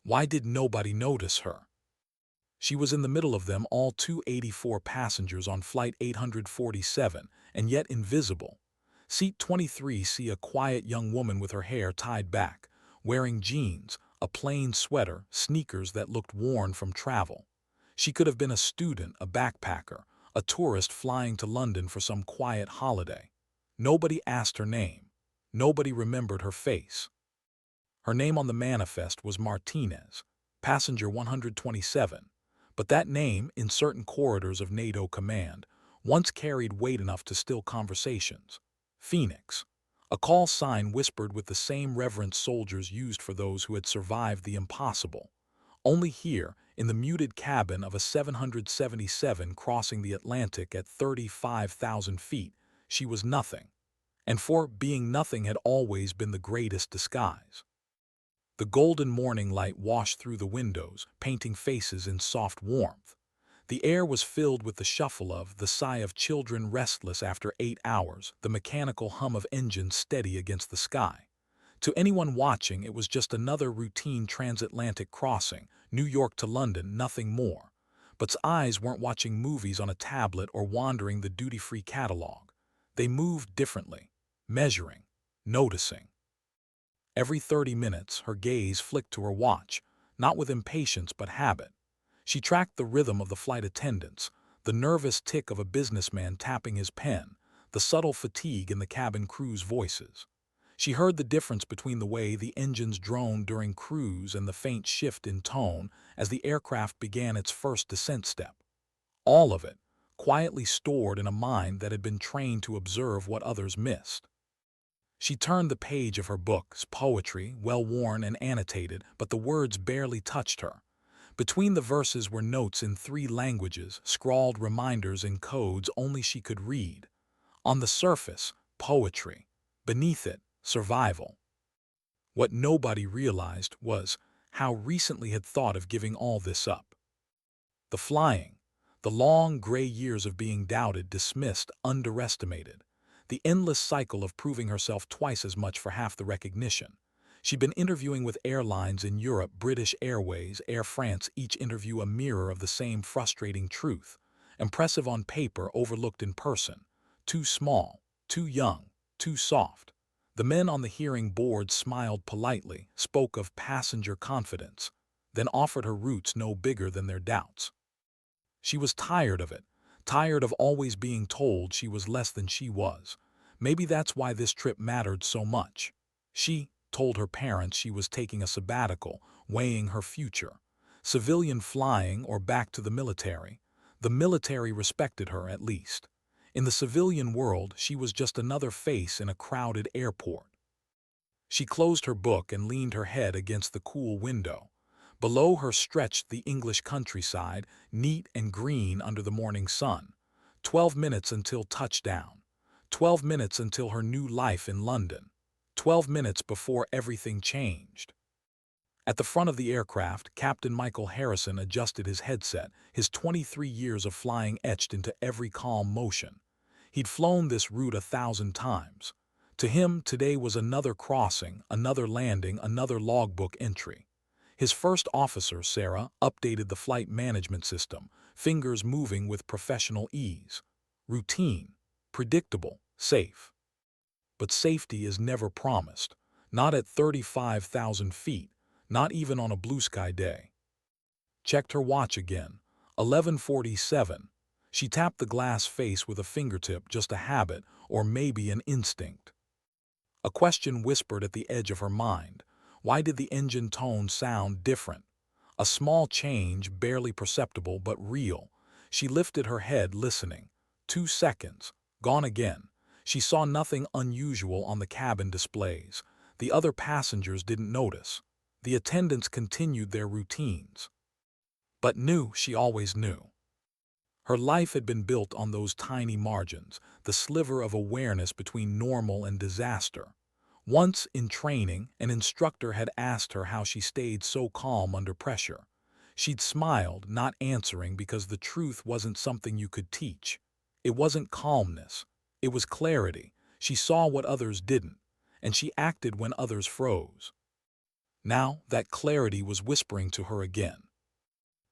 Why did nobody notice her? She was in the middle of them all, 284 passengers on Flight 847, and yet invisible. Seat 23, see a quiet young woman with her hair tied back, wearing jeans, a plain sweater, sneakers that looked worn from travel. She could have been a student, a backpacker, a tourist flying to London for some quiet holiday. Nobody asked her name. Nobody remembered her face. Her name on the manifest was Martinez, passenger 127, but that name, in certain corridors of NATO command, once carried weight enough to still conversations. Phoenix. A call sign whispered with the same reverence soldiers used for those who had survived the impossible. Only here, in the muted cabin of a 777 crossing the Atlantic at 35,000 feet, she was nothing. And for being nothing had always been the greatest disguise. The golden morning light washed through the windows, painting faces in soft warmth. The air was filled with the shuffle of, the sigh of children restless after 8 hours, the mechanical hum of engines steady against the sky. To anyone watching, it was just another routine transatlantic crossing, New York to London, nothing more. But's eyes weren't watching movies on a tablet or wandering the duty-free catalog. They moved differently, measuring, noticing. Every 30 minutes, her gaze flicked to her watch, not with impatience but habit. She tracked the rhythm of the flight attendants, the nervous tick of a businessman tapping his pen, the subtle fatigue in the cabin crew's voices. She heard the difference between the way the engines droned during cruise and the faint shift in tone as the aircraft began its first descent step. All of it, quietly stored in a mind that had been trained to observe what others missed. She turned the page of her books, poetry, well-worn and annotated, but the words barely touched her. Between the verses were notes in 3 languages, scrawled reminders in codes only she could read. On the surface, poetry. Beneath it, survival. What nobody realized was how recently had thought of giving all this up. The flying, the long gray years of being doubted, dismissed, underestimated. The endless cycle of proving herself twice as much for half the recognition. She'd been interviewing with airlines in Europe, British Airways, Air France, each interview a mirror of the same frustrating truth. Impressive on paper, overlooked in person. Too small, too young, too soft. The men on the hearing board smiled politely, spoke of passenger confidence, then offered her routes no bigger than their doubts. She was tired of it. Tired of always being told she was less than she was. Maybe that's why this trip mattered so much. She told her parents she was taking a sabbatical, weighing her future. Civilian flying or back to the military. The military respected her, at least. In the civilian world, she was just another face in a crowded airport. She closed her book and leaned her head against the cool window. Below her stretched the English countryside, neat and green under the morning sun. 12 minutes until touchdown. 12 minutes until her new life in London. 12 minutes before everything changed. At the front of the aircraft, Captain Michael Harrison adjusted his headset, his 23 years of flying etched into every calm motion. He'd flown this route 1,000 times. To him, today was another crossing, another landing, another logbook entry. His first officer, Sarah, updated the flight management system, fingers moving with professional ease. Routine, predictable, safe. But safety is never promised, not at 35,000 feet, not even on a blue sky day. Checked her watch again, 11:47. She tapped the glass face with a fingertip, just a habit, or maybe an instinct. A question whispered at the edge of her mind. Why did the engine tone sound different? A small change, barely perceptible but real. She lifted her head, listening. 2 seconds. Gone again. She saw nothing unusual on the cabin displays. The other passengers didn't notice. The attendants continued their routines. But she always knew. Her life had been built on those tiny margins, the sliver of awareness between normal and disaster. Once, in training, an instructor had asked her how she stayed so calm under pressure. She'd smiled, not answering, because the truth wasn't something you could teach. It wasn't calmness. It was clarity. She saw what others didn't, and she acted when others froze. Now that clarity was whispering to her again.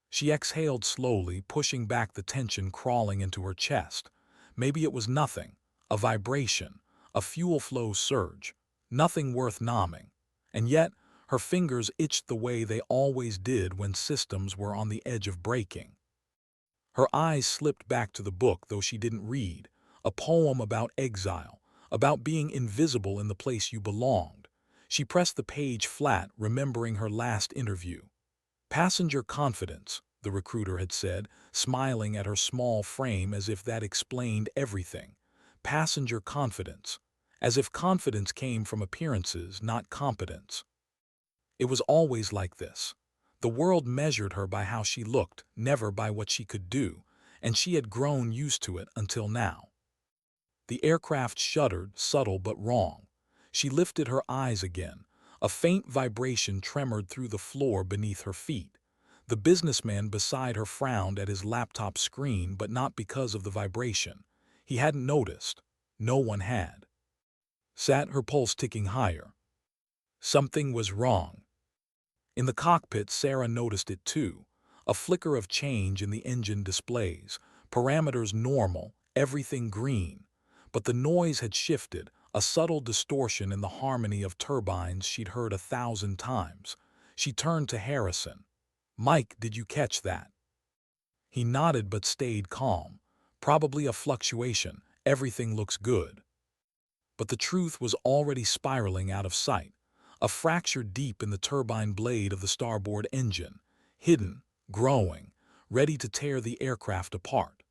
She exhaled slowly, pushing back the tension crawling into her chest. Maybe it was nothing, a vibration, a fuel flow surge, nothing worth numbing. And yet, her fingers itched the way they always did when systems were on the edge of breaking. Her eyes slipped back to the book, though she didn't read, a poem about exile, about being invisible in the place you belonged. She pressed the page flat, remembering her last interview. Passenger confidence, the recruiter had said, smiling at her small frame as if that explained everything. Passenger confidence, as if confidence came from appearances, not competence. It was always like this. The world measured her by how she looked, never by what she could do, and she had grown used to it until now. The aircraft shuddered, subtle but wrong. She lifted her eyes again. A faint vibration tremored through the floor beneath her feet. The businessman beside her frowned at his laptop screen, but not because of the vibration. He hadn't noticed. No one had. Sat, her pulse ticking higher. Something was wrong. In the cockpit, Sarah noticed it too. A flicker of change in the engine displays. Parameters normal, everything green. But the noise had shifted, a subtle distortion in the harmony of turbines she'd heard 1,000 times. She turned to Harrison. "Mike, did you catch that?" He nodded but stayed calm. "Probably a fluctuation. Everything looks good." But the truth was already spiraling out of sight. A fracture deep in the turbine blade of the starboard engine. Hidden, growing, ready to tear the aircraft apart.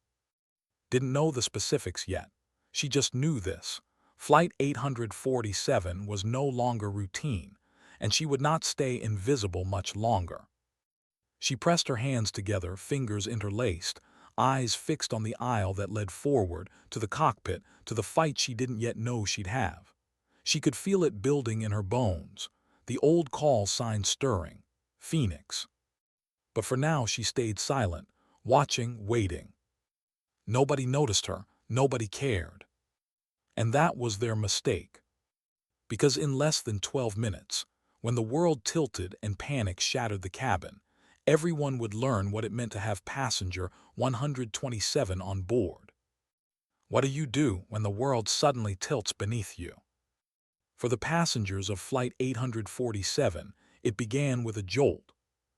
Didn't know the specifics yet. She just knew this. Flight 847 was no longer routine, and she would not stay invisible much longer. She pressed her hands together, fingers interlaced, eyes fixed on the aisle that led forward, to the cockpit, to the fight she didn't yet know she'd have. She could feel it building in her bones, the old call sign stirring, Phoenix. But for now she stayed silent, watching, waiting. Nobody noticed her, nobody cared. And that was their mistake. Because in less than 12 minutes, when the world tilted and panic shattered the cabin, everyone would learn what it meant to have passenger 127 on board. What do you do when the world suddenly tilts beneath you? For the passengers of Flight 847, it began with a jolt.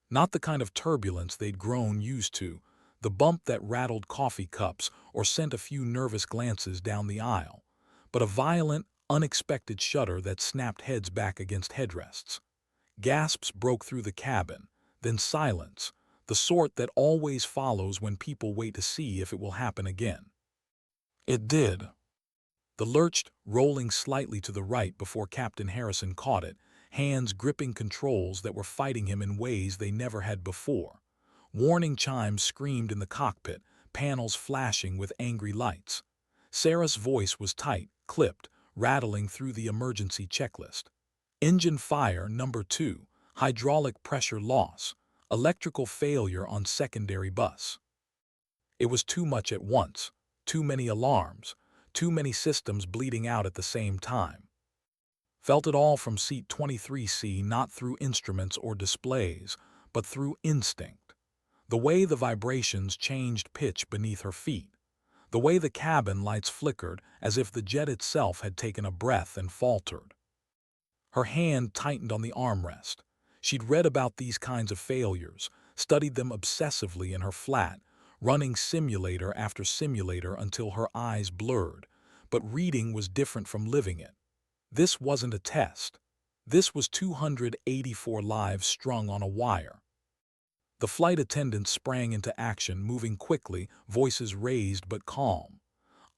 Not the kind of turbulence they'd grown used to, the bump that rattled coffee cups or sent a few nervous glances down the aisle, but a violent, unexpected shudder that snapped heads back against headrests. Gasps broke through the cabin, then silence, the sort that always follows when people wait to see if it will happen again. It did. The lurched, rolling slightly to the right before Captain Harrison caught it, hands gripping controls that were fighting him in ways they never had before. Warning chimes screamed in the cockpit, panels flashing with angry lights. Sarah's voice was tight, clipped, rattling through the emergency checklist. Engine fire number 2, hydraulic pressure loss, electrical failure on secondary bus. It was too much at once, too many alarms, too many systems bleeding out at the same time. Felt it all from seat 23C, not through instruments or displays, but through instinct. The way the vibrations changed pitch beneath her feet. The way the cabin lights flickered as if the jet itself had taken a breath and faltered. Her hand tightened on the armrest. She'd read about these kinds of failures, studied them obsessively in her flat, running simulator after simulator until her eyes blurred. But reading was different from living it. This wasn't a test. This was 284 lives strung on a wire. The flight attendants sprang into action, moving quickly, voices raised but calm.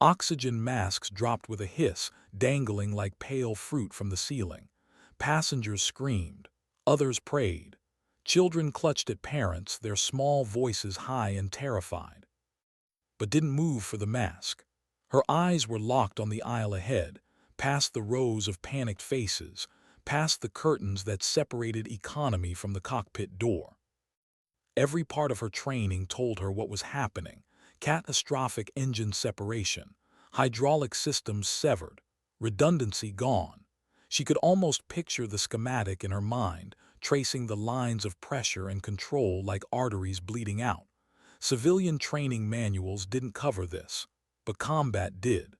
Oxygen masks dropped with a hiss, dangling like pale fruit from the ceiling. Passengers screamed. Others prayed. Children clutched at parents, their small voices high and terrified. But didn't move for the mask. Her eyes were locked on the aisle ahead, past the rows of panicked faces, past the curtains that separated economy from the cockpit door. Every part of her training told her what was happening. Catastrophic engine separation, hydraulic systems severed, redundancy gone. She could almost picture the schematic in her mind, tracing the lines of pressure and control like arteries bleeding out. Civilian training manuals didn't cover this, but combat did.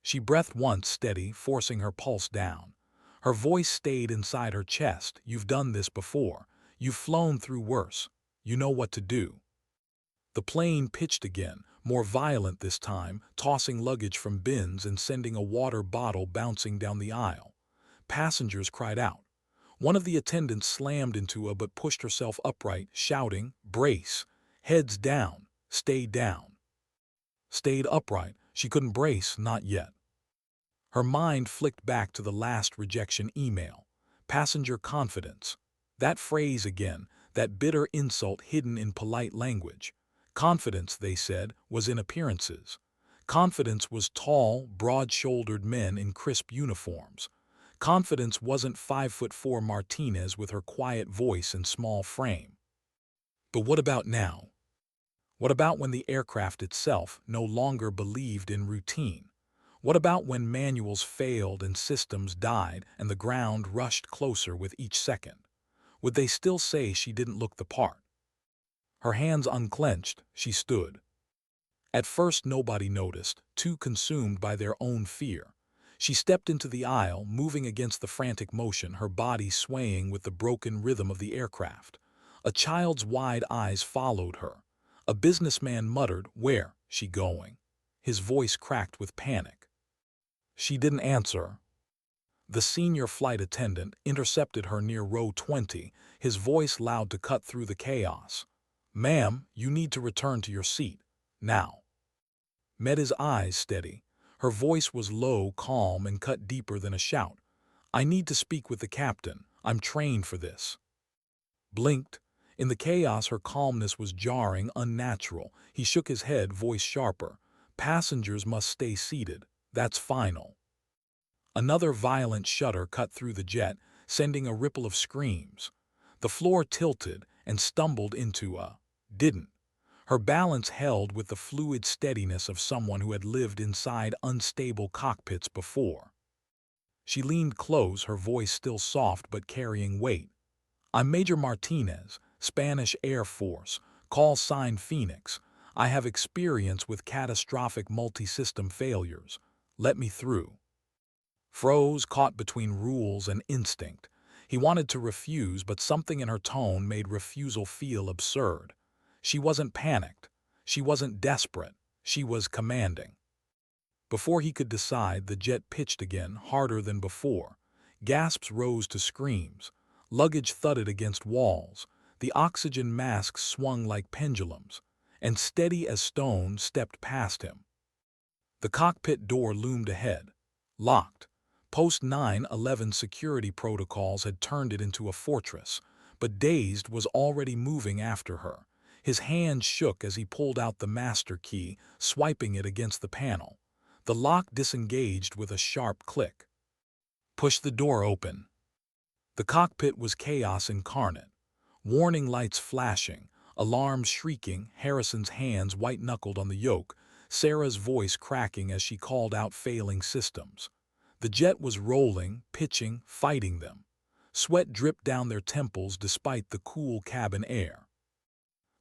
She breathed once steady, forcing her pulse down. Her voice stayed inside her chest. You've done this before. You've flown through worse. You know what to do. The plane pitched again, more violent this time, tossing luggage from bins and sending a water bottle bouncing down the aisle. Passengers cried out. One of the attendants slammed into her but pushed herself upright, shouting, "Brace! Heads down! Stay down!" Stayed upright. She couldn't brace, not yet. Her mind flicked back to the last rejection email. Passenger confidence. That phrase again, that bitter insult hidden in polite language. Confidence, they said, was in appearances. Confidence was tall, broad-shouldered men in crisp uniforms. Confidence wasn't 5'4" Martinez with her quiet voice and small frame. But what about now? What about when the aircraft itself no longer believed in routine? What about when manuals failed and systems died and the ground rushed closer with each second? Would they still say she didn't look the part? Her hands unclenched, she stood. At first nobody noticed, too consumed by their own fear. She stepped into the aisle, moving against the frantic motion, her body swaying with the broken rhythm of the aircraft. A child's wide eyes followed her. A businessman muttered, "Where, she going?" His voice cracked with panic. She didn't answer. The senior flight attendant intercepted her near row 20, his voice loud to cut through the chaos. "Ma'am, you need to return to your seat. Now." Met his eyes steady. Her voice was low, calm, and cut deeper than a shout. "I need to speak with the captain. I'm trained for this." Blinked. In the chaos, her calmness was jarring, unnatural. He shook his head, voice sharper. "Passengers must stay seated. That's final." Another violent shudder cut through the jet, sending a ripple of screams. The floor tilted and stumbled into a didn't. Her balance held with the fluid steadiness of someone who had lived inside unstable cockpits before. She leaned close, her voice still soft but carrying weight. "I'm Major Martinez, Spanish Air Force, call sign Phoenix. I have experience with catastrophic multi-system failures. Let me through." Froze, caught between rules and instinct. He wanted to refuse, but something in her tone made refusal feel absurd. She wasn't panicked. She wasn't desperate. She was commanding. Before he could decide, the jet pitched again, harder than before. Gasps rose to screams. Luggage thudded against walls. The oxygen masks swung like pendulums, and steady as stone stepped past him. The cockpit door loomed ahead. Locked. Post 9/11 security protocols had turned it into a fortress, but Dazed was already moving after her. His hand shook as he pulled out the master key, swiping it against the panel. The lock disengaged with a sharp click. "Push the door open." The cockpit was chaos incarnate. Warning lights flashing, alarms shrieking, Harrison's hands white-knuckled on the yoke, Sarah's voice cracking as she called out failing systems. The jet was rolling, pitching, fighting them. Sweat dripped down their temples despite the cool cabin air.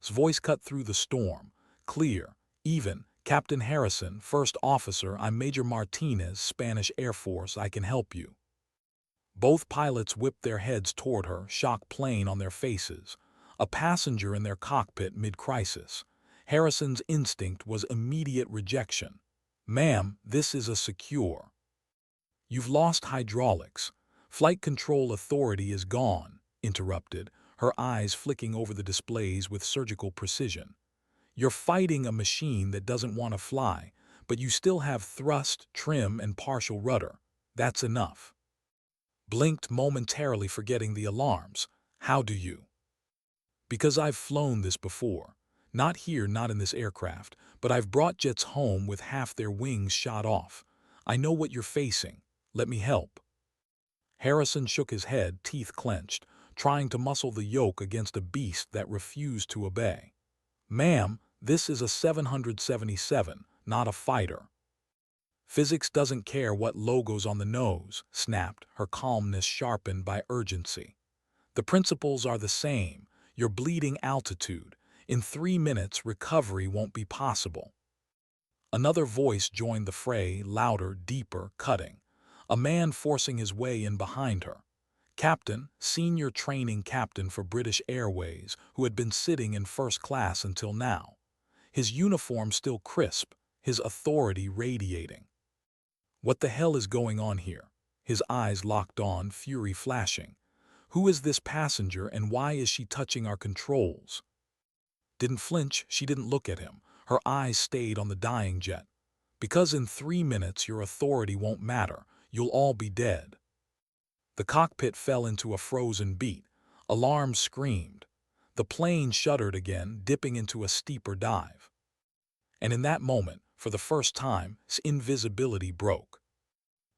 His voice cut through the storm, clear, even. "Captain Harrison, First Officer, I'm Major Martinez, Spanish Air Force, I can help you." Both pilots whipped their heads toward her, shock plain on their faces. A passenger in their cockpit mid-crisis. Harrison's instinct was immediate rejection. "Ma'am, this is a secure." "You've lost hydraulics. Flight control authority is gone," interrupted, her eyes flicking over the displays with surgical precision. "You're fighting a machine that doesn't want to fly, but you still have thrust, trim, and partial rudder. That's enough." Blinked, momentarily forgetting the alarms. "How do you?" "Because I've flown this before. Not here, not in this aircraft, but I've brought jets home with half their wings shot off. I know what you're facing. Let me help." Harrison shook his head, teeth clenched, trying to muscle the yoke against a beast that refused to obey. "Ma'am, this is a 777, not a fighter." "Physics doesn't care what logo's on the nose," snapped, her calmness sharpened by urgency. The principles are the same. You're bleeding altitude. In 3 minutes, recovery won't be possible. Another voice joined the fray, louder, deeper, cutting. A man forcing his way in behind her. Captain, senior training captain for British Airways, who had been sitting in first class until now. His uniform still crisp, his authority radiating. What the hell is going on here? His eyes locked on, fury flashing. Who is this passenger and why is she touching our controls? Didn't flinch, she didn't look at him. Her eyes stayed on the dying jet. Because in 3 minutes your authority won't matter. You'll all be dead. The cockpit fell into a frozen beat. Alarms screamed. The plane shuddered again, dipping into a steeper dive. And in that moment, for the first time, invisibility broke.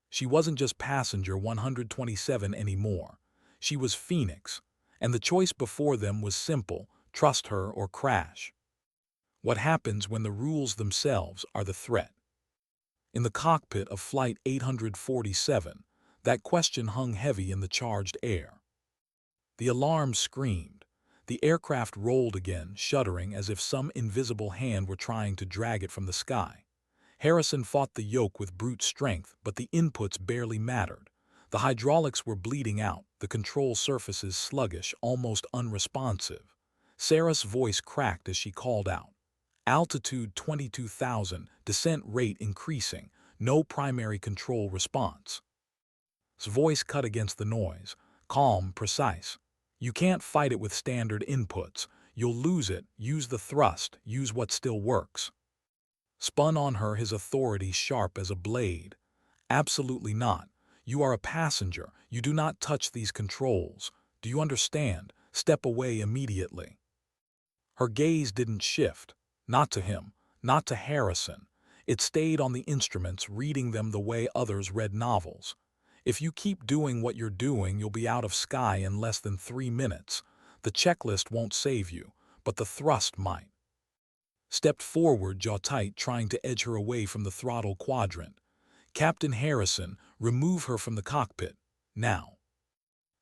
She wasn't just passenger 127 anymore. She was Phoenix, and the choice before them was simple: trust her or crash. What happens when the rules themselves are the threat? In the cockpit of Flight 847, that question hung heavy in the charged air. The alarm screamed. The aircraft rolled again, shuddering as if some invisible hand were trying to drag it from the sky. Harrison fought the yoke with brute strength, but the inputs barely mattered. The hydraulics were bleeding out, the control surfaces sluggish, almost unresponsive. Sarah's voice cracked as she called out. Altitude 22,000, descent rate increasing, no primary control response. His voice cut against the noise, calm, precise. You can't fight it with standard inputs. You'll lose it. Use the thrust. Use what still works. Spun on her, his authority sharp as a blade. Absolutely not. You are a passenger. You do not touch these controls. Do you understand? Step away immediately. Her gaze didn't shift. Not to him. Not to Harrison. It stayed on the instruments, reading them the way others read novels. If you keep doing what you're doing, you'll be out of sky in less than 3 minutes. The checklist won't save you, but the thrust might. Stepped forward, jaw tight, trying to edge her away from the throttle quadrant. Captain Harrison, remove her from the cockpit. Now.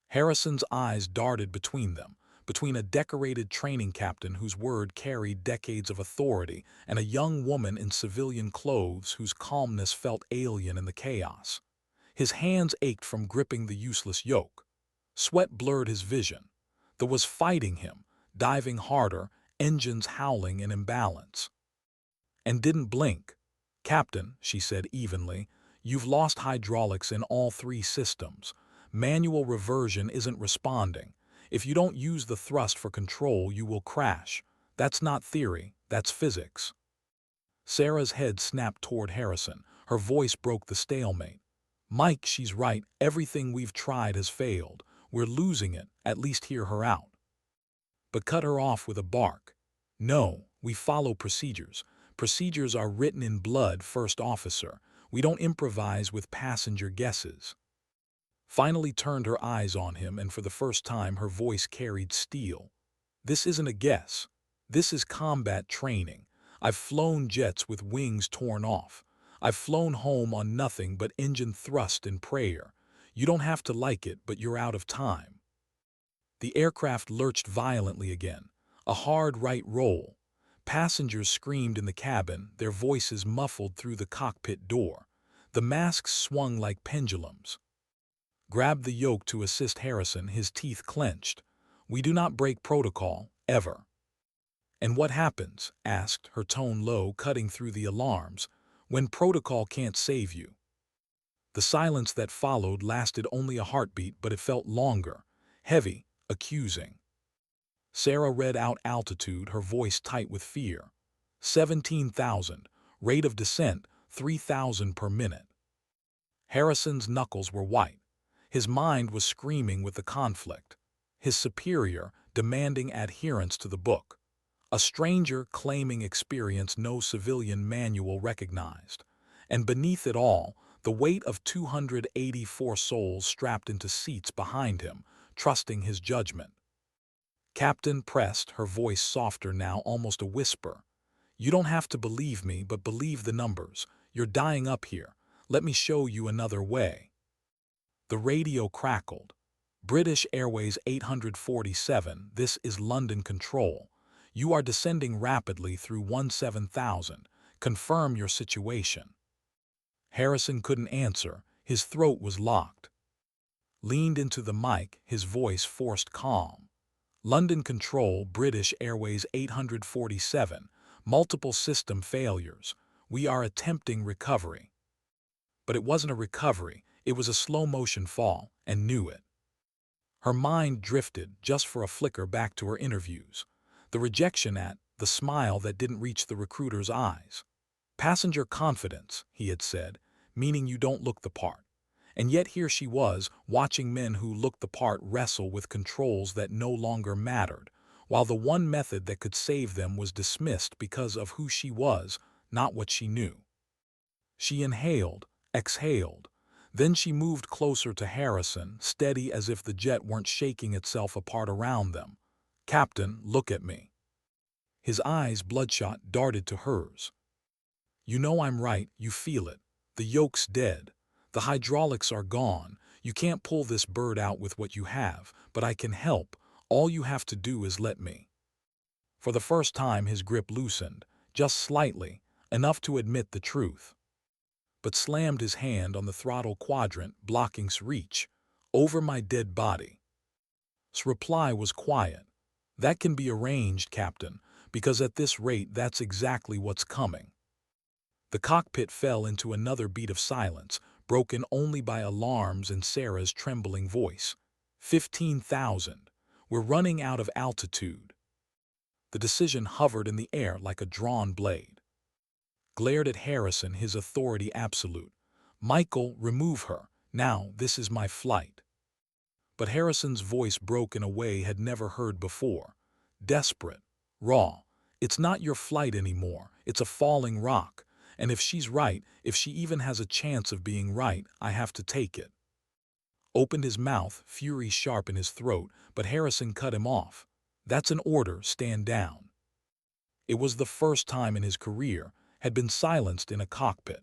Harrison's eyes darted between them, between a decorated training captain whose word carried decades of authority and a young woman in civilian clothes whose calmness felt alien in the chaos. His hands ached from gripping the useless yoke. Sweat blurred his vision. There was fighting him, diving harder, engines howling in imbalance. And didn't blink. Captain, she said evenly, you've lost hydraulics in all 3 systems. Manual reversion isn't responding. If you don't use the thrust for control, you will crash. That's not theory, that's physics. Sarah's head snapped toward Harrison. Her voice broke the stalemate. Mike, she's right. Everything we've tried has failed. We're losing it. At least hear her out. But cut her off with a bark. No, we follow procedures. Procedures are written in blood, first officer. We don't improvise with passenger guesses. Finally turned her eyes on him, and for the first time her voice carried steel. This isn't a guess. This is combat training. I've flown jets with wings torn off. I've flown home on nothing but engine thrust and prayer. You don't have to like it, but you're out of time. The aircraft lurched violently again, a hard right roll. Passengers screamed in the cabin, their voices muffled through the cockpit door. The masks swung like pendulums. Grabbed the yoke to assist Harrison, his teeth clenched. We do not break protocol, ever. And what happens? Asked, her tone low, cutting through the alarms, when protocol can't save you. The silence that followed lasted only a heartbeat, but it felt longer, heavy, accusing. Sarah read out altitude, her voice tight with fear. 17,000, rate of descent 3,000 per minute. Harrison's knuckles were white. His mind was screaming with the conflict. His superior demanding adherence to the book. A stranger claiming experience no civilian manual recognized. And beneath it all, the weight of 284 souls strapped into seats behind him, trusting his judgment. Captain pressed, her voice softer now, almost a whisper. You don't have to believe me, but believe the numbers. You're dying up here. Let me show you another way. The radio crackled. British Airways 847, this is London Control. You are descending rapidly through 17,000. Confirm your situation. Harrison couldn't answer. His throat was locked. Leaned into the mic, his voice forced calm. London Control, British Airways 847. Multiple system failures. We are attempting recovery. But it wasn't a recovery. It was a slow-motion fall, and knew it. Her mind drifted, just for a flicker, back to her interviews. The rejection the smile that didn't reach the recruiter's eyes. Passenger confidence, he had said, meaning you don't look the part. And yet here she was, watching men who looked the part wrestle with controls that no longer mattered, while the one method that could save them was dismissed because of who she was, not what she knew. She inhaled, exhaled. Then she moved closer to Harrison, steady as if the jet weren't shaking itself apart around them. "Captain, look at me." His eyes, bloodshot, darted to hers. "You know I'm right, you feel it. The yoke's dead. The hydraulics are gone. You can't pull this bird out with what you have, but I can help. All you have to do is let me." For the first time his grip loosened, just slightly, enough to admit the truth. But slammed his hand on the throttle quadrant, blocking S reach. "Over my dead body." S reply was quiet. "That can be arranged, Captain, because at this rate that's exactly what's coming." The cockpit fell into another beat of silence, broken only by alarms and Sarah's trembling voice. 15,000. We're running out of altitude." The decision hovered in the air like a drawn blade. Glared at Harrison, his authority absolute. "Michael, remove her. Now, this is my flight." But Harrison's voice broke in a way had never heard before. Desperate. Raw. "It's not your flight anymore. It's a falling rock. And if she's right, if she even has a chance of being right, I have to take it." Opened his mouth, fury sharp in his throat, but Harrison cut him off. "That's an order, stand down." It was the first time in his career had been silenced in a cockpit.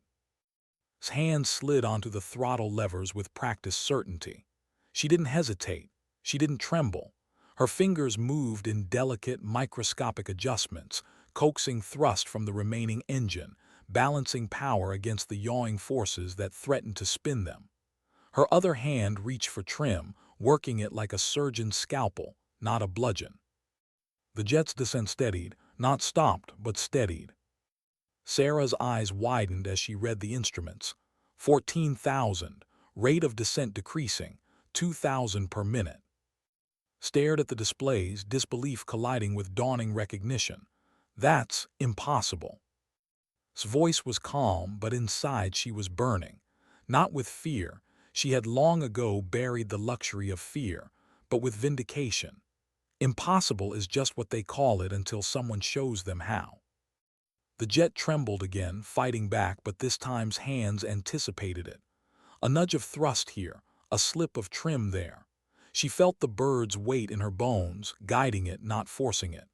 His hand slid onto the throttle levers with practiced certainty. She didn't hesitate. She didn't tremble. Her fingers moved in delicate, microscopic adjustments, coaxing thrust from the remaining engine, balancing power against the yawing forces that threatened to spin them. Her other hand reached for trim, working it like a surgeon's scalpel, not a bludgeon. The jet's descent steadied, not stopped, but steadied. Sarah's eyes widened as she read the instruments. 14,000, rate of descent decreasing, 2,000 per minute. Stared at the displays, disbelief colliding with dawning recognition. "That's impossible." His voice was calm, but inside she was burning. Not with fear. She had long ago buried the luxury of fear, but with vindication. Impossible is just what they call it until someone shows them how. The jet trembled again, fighting back, but this time's hands anticipated it. A nudge of thrust here, a slip of trim there. She felt the bird's weight in her bones, guiding it, not forcing it.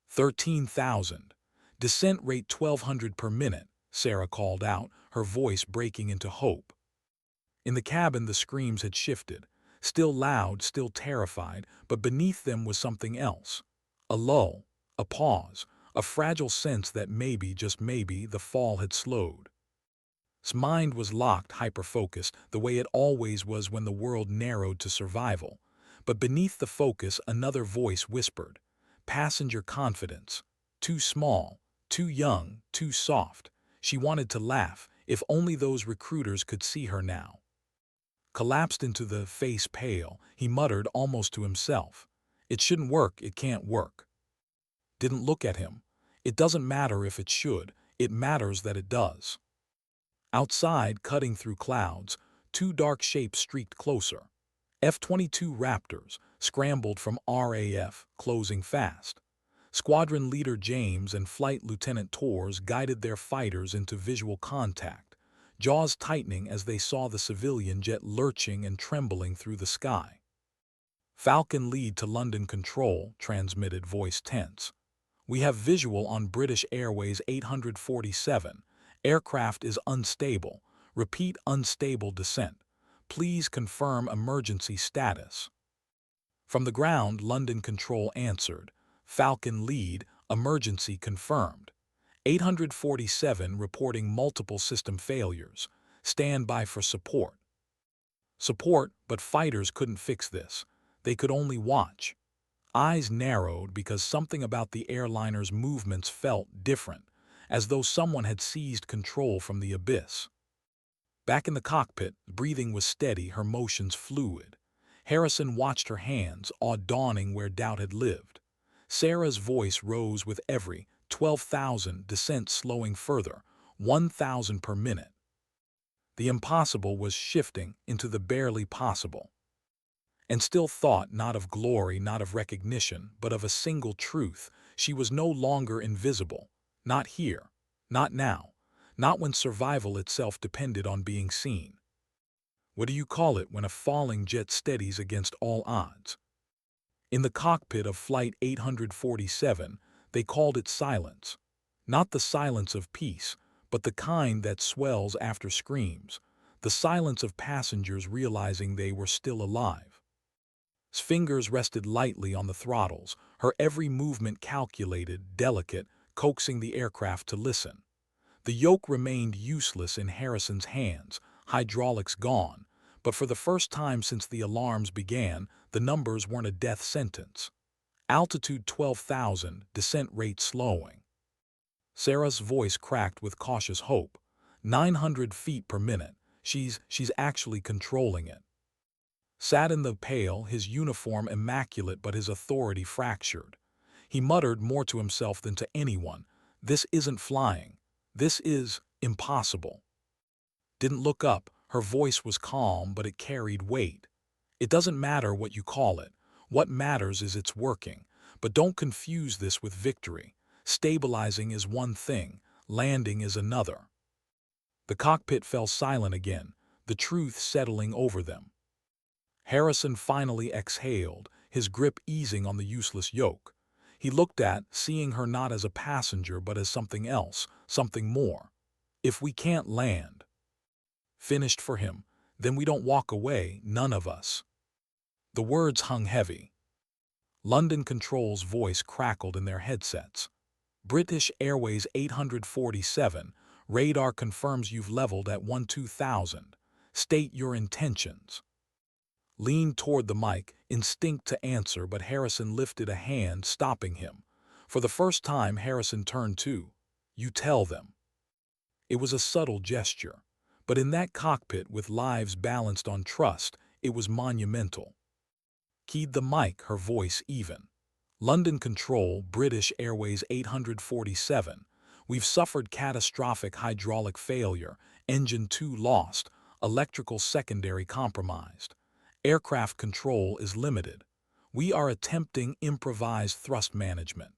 13,000. Descent rate 1,200 per minute, Sarah called out, her voice breaking into hope. In the cabin the screams had shifted. Still loud, still terrified, but beneath them was something else. A lull, a pause, a fragile sense that maybe, just maybe, the fall had slowed. His mind was locked, hyper-focused, the way it always was when the world narrowed to survival. But beneath the focus another voice whispered. Passenger confidence. Too small, too young, too soft. She wanted to laugh, if only those recruiters could see her now. Collapsed into the face pale, he muttered almost to himself. "It shouldn't work, it can't work." Didn't look at him. It doesn't matter if it should, it matters that it does. Outside, cutting through clouds, two dark shapes streaked closer. F-22 Raptors, scrambled from RAF, closing fast. Squadron Leader James and Flight Lieutenant Torres guided their fighters into visual contact, jaws tightening as they saw the civilian jet lurching and trembling through the sky. "Falcon lead to London Control," transmitted, voice tense. "We have visual on British Airways 847. Aircraft is unstable. Repeat, unstable descent. Please confirm emergency status. From the ground, London Control answered. Falcon lead, emergency confirmed. 847 reporting multiple system failures. Stand by for support. Support, but fighters couldn't fix this. They could only watch. Eyes narrowed because something about the airliner's movements felt different, as though someone had seized control from the abyss. Back in the cockpit, breathing was steady, her motions fluid. Harrison watched her hands, awe dawning where doubt had lived. Sarah's voice rose with every 12,000 descent slowing further, 1,000 per minute. The impossible was shifting into the barely possible. And still thought not of glory, not of recognition, but of a single truth. She was no longer invisible. Not here. Not now. Not when survival itself depended on being seen. What do you call it when a falling jet steadies against all odds? In the cockpit of Flight 847, they called it silence. Not the silence of peace, but the kind that swells after screams, the silence of passengers realizing they were still alive. His fingers rested lightly on the throttles, her every movement calculated, delicate, coaxing the aircraft to listen. The yoke remained useless in Harrison's hands, hydraulics gone, but for the first time since the alarms began, the numbers weren't a death sentence. Altitude 12,000, descent rate slowing. Sarah's voice cracked with cautious hope. 900 feet per minute. She's actually controlling it. Sat in the pale, his uniform immaculate but his authority fractured. He muttered more to himself than to anyone. This isn't flying. This is impossible. Didn't look up. Her voice was calm, but it carried weight. It doesn't matter what you call it. What matters is it's working. But don't confuse this with victory. Stabilizing is one thing. Landing is another. The cockpit fell silent again, the truth settling over them. Harrison finally exhaled, his grip easing on the useless yoke. He looked at, seeing her not as a passenger but as something else, something more. If we can't land, finished for him, then we don't walk away, none of us. The words hung heavy. London Control's voice crackled in their headsets. British Airways 847, radar confirms you've leveled at 12,000. State your intentions. Leaned toward the mic, instinct to answer, but Harrison lifted a hand, stopping him. For the first time, Harrison turned to, "You tell them." It was a subtle gesture, but in that cockpit with lives balanced on trust, it was monumental. Keyed the mic, her voice even. London Control, British Airways 847. We've suffered catastrophic hydraulic failure, engine 2 lost, electrical secondary compromised. Aircraft control is limited. We are attempting improvised thrust management.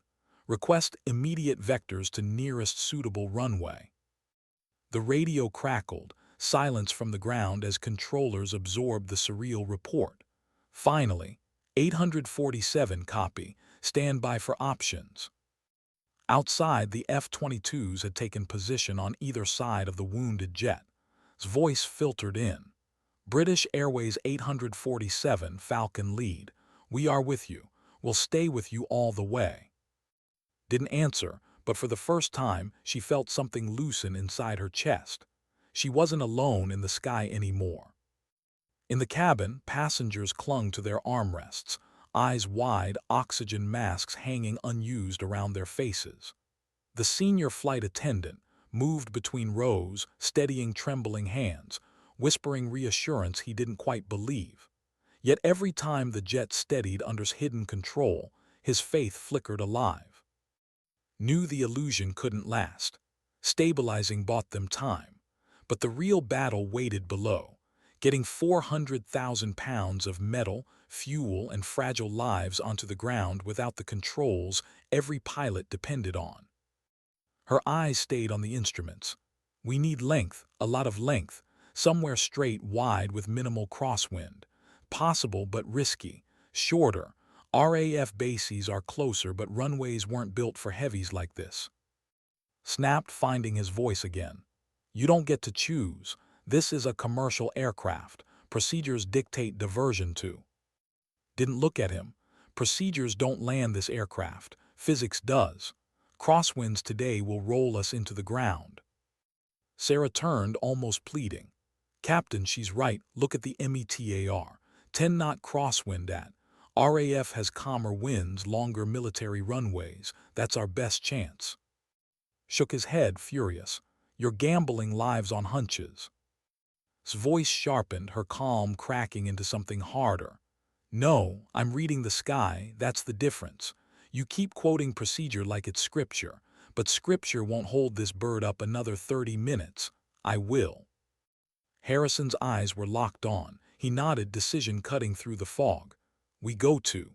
Request immediate vectors to nearest suitable runway. The radio crackled, silence from the ground as controllers absorbed the surreal report. Finally, 847 copy, stand by for options. Outside, the F-22s had taken position on either side of the wounded jet. His voice filtered in. British Airways 847 Falcon lead. We are with you. We'll stay with you all the way. Didn't answer, but for the first time, she felt something loosen inside her chest. She wasn't alone in the sky anymore. In the cabin, passengers clung to their armrests, eyes wide, oxygen masks hanging unused around their faces. The senior flight attendant moved between rows, steadying trembling hands, whispering reassurance he didn't quite believe. Yet every time the jet steadied under hidden control, his faith flickered alive. Knew the illusion couldn't last. Stabilizing bought them time. But the real battle waited below, getting 400,000 pounds of metal, fuel, and fragile lives onto the ground without the controls every pilot depended on. Her eyes stayed on the instruments. We need length, a lot of length, somewhere straight, wide with minimal crosswind. Possible but risky. Shorter. RAF bases are closer, but runways weren't built for heavies like this. Snapped, finding his voice again. You don't get to choose. This is a commercial aircraft. Procedures dictate diversion to. Didn't look at him. Procedures don't land this aircraft. Physics does. Crosswinds today will roll us into the ground. Sarah turned, almost pleading. Captain, she's right. Look at the METAR. 10-knot crosswind at. RAF has calmer winds, longer military runways. That's our best chance. Shook his head, furious. You're gambling lives on hunches. His voice sharpened, her calm cracking into something harder. No, I'm reading the sky, that's the difference. You keep quoting procedure like it's scripture, but scripture won't hold this bird up another 30 minutes. I will. Harrison's eyes were locked on. He nodded, decision cutting through the fog. We go to.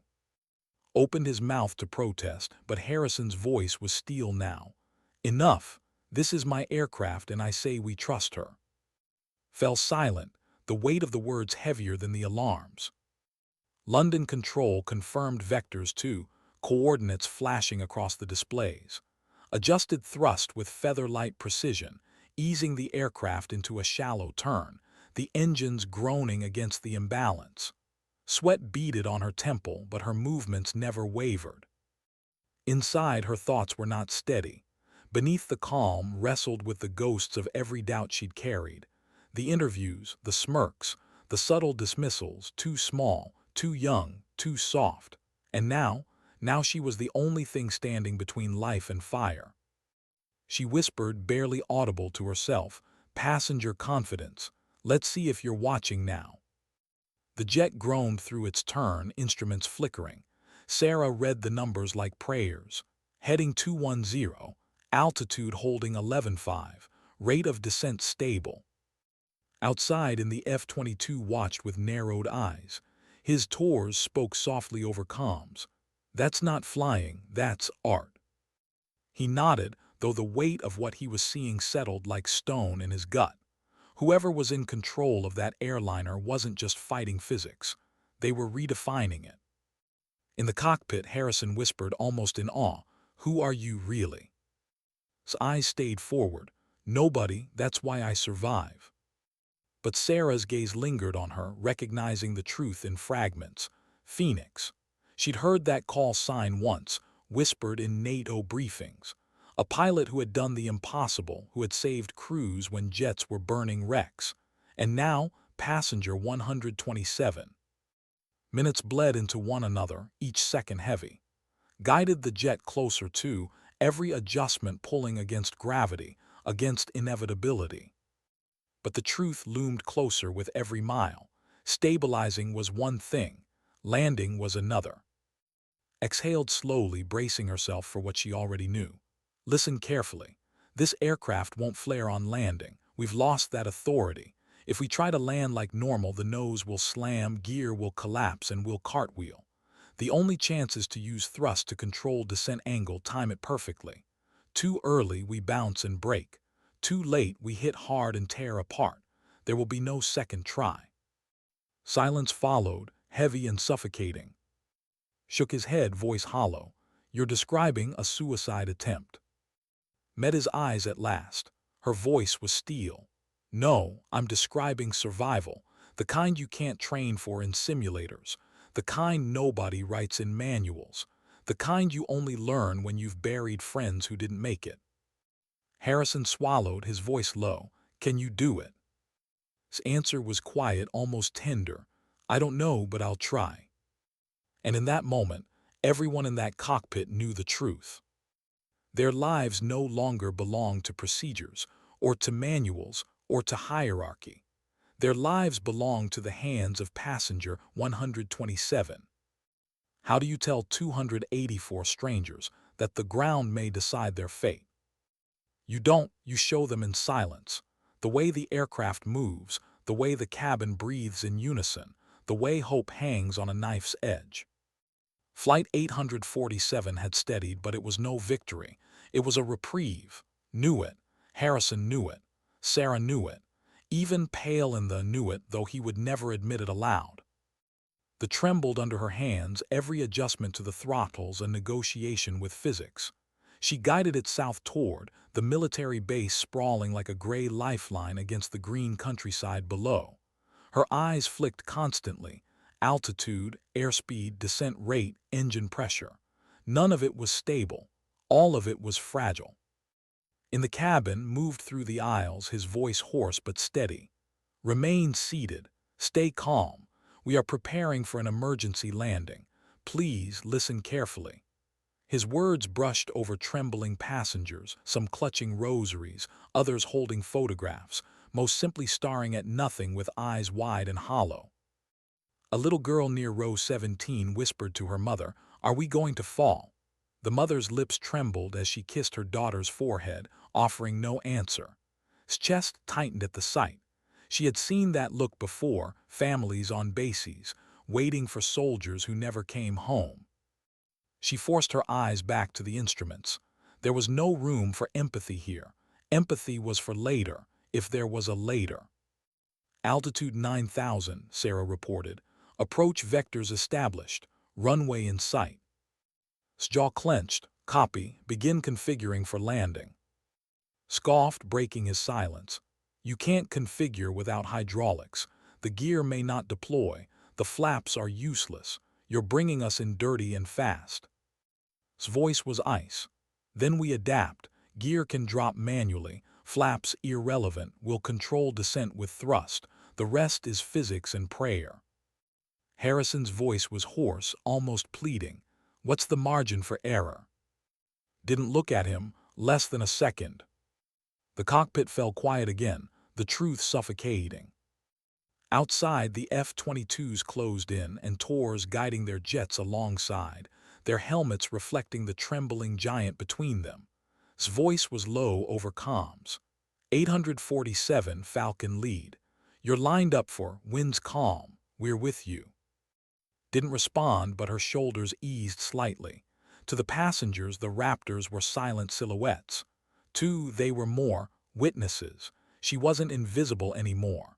Opened his mouth to protest, but Harrison's voice was steel now. Enough. This is my aircraft and I say we trust her. Fell silent, the weight of the words heavier than the alarms. London Control confirmed vectors too, coordinates flashing across the displays. Adjusted thrust with feather-light precision, easing the aircraft into a shallow turn, the engines groaning against the imbalance. Sweat beaded on her temple, but her movements never wavered. Inside, her thoughts were not steady. Beneath the calm, wrestled with the ghosts of every doubt she'd carried. The interviews, the smirks, the subtle dismissals, too small, too young, too soft. And now she was the only thing standing between life and fire. She whispered, barely audible to herself, passenger confidence. Let's see if you're watching now. The jet groaned through its turn, instruments flickering. Sarah read the numbers like prayers. Heading 210, altitude holding 11.5, rate of descent stable. Outside in the F-22 watched with narrowed eyes. His tours spoke softly over comms. That's not flying, that's art. He nodded, though the weight of what he was seeing settled like stone in his gut. Whoever was in control of that airliner wasn't just fighting physics. They were redefining it. In the cockpit, Harrison whispered, almost in awe, "Who are you really?" His eyes stayed forward. "Nobody, that's why I survive." But Sarah's gaze lingered on her, recognizing the truth in fragments. Phoenix. She'd heard that call sign once, whispered in NATO briefings. A pilot who had done the impossible, who had saved crews when jets were burning wrecks. And now, passenger 127. Minutes bled into one another, each second heavy. Guided the jet closer to, every adjustment pulling against gravity, against inevitability. But the truth loomed closer with every mile. Stabilizing was one thing, landing was another. Exhaled slowly, bracing herself for what she already knew. Listen carefully. This aircraft won't flare on landing. We've lost that authority. If we try to land like normal, the nose will slam, gear will collapse, and we'll cartwheel. The only chance is to use thrust to control descent angle, time it perfectly. Too early, we bounce and break. Too late, we hit hard and tear apart. There will be no second try. Silence followed, heavy and suffocating. Shook his head, voice hollow. You're describing a suicide attempt. Met his eyes at last. Her voice was steel. No, I'm describing survival, the kind you can't train for in simulators, the kind nobody writes in manuals, the kind you only learn when you've buried friends who didn't make it. Harrison swallowed, his voice low. Can you do it? His answer was quiet, almost tender. I don't know, but I'll try. And in that moment, everyone in that cockpit knew the truth. Their lives no longer belonged to procedures, or to manuals, or to hierarchy. Their lives belonged to the hands of passenger 127. How do you tell 284 strangers that the ground may decide their fate? You don't, you show them in silence. The way the aircraft moves, the way the cabin breathes in unison, the way hope hangs on a knife's edge. Flight 847 had steadied, but it was no victory. It was a reprieve. Knew it. Harrison knew it. Sarah knew it. Even Pale in the knew it, though he would never admit it aloud. The trembled under her hands, every adjustment to the throttles a negotiation with physics. She guided it south toward, the military base sprawling like a gray lifeline against the green countryside below. Her eyes flicked constantly. Altitude, airspeed, descent rate, engine pressure. None of it was stable. All of it was fragile. In the cabin, moved through the aisles, his voice hoarse but steady. Remain seated. Stay calm. We are preparing for an emergency landing. Please listen carefully. His words brushed over trembling passengers, some clutching rosaries, others holding photographs, most simply staring at nothing with eyes wide and hollow. A little girl near row 17 whispered to her mother, "Are we going to fall?" The mother's lips trembled as she kissed her daughter's forehead, offering no answer. His chest tightened at the sight. She had seen that look before, families on bases, waiting for soldiers who never came home. She forced her eyes back to the instruments. There was no room for empathy here. Empathy was for later, if there was a later. Altitude 9,000, Sarah reported. Approach vectors established. Runway in sight. Jaw clenched. Copy. Begin configuring for landing. Scoffed, breaking his silence. You can't configure without hydraulics. The gear may not deploy. The flaps are useless. You're bringing us in dirty and fast. His voice was ice. Then we adapt. Gear can drop manually. Flaps irrelevant. We'll control descent with thrust. The rest is physics and prayer. Harrison's voice was hoarse, almost pleading. What's the margin for error? Didn't look at him. Less than a second. The cockpit fell quiet again, the truth suffocating. Outside, the F-22s closed in and Tors guiding their jets alongside, their helmets reflecting the trembling giant between them. His voice was low over comms. 847 Falcon lead. You're lined up for winds calm. We're with you. Didn't respond, but her shoulders eased slightly. To the passengers, the Raptors were silent silhouettes. They were more witnesses. She wasn't invisible anymore.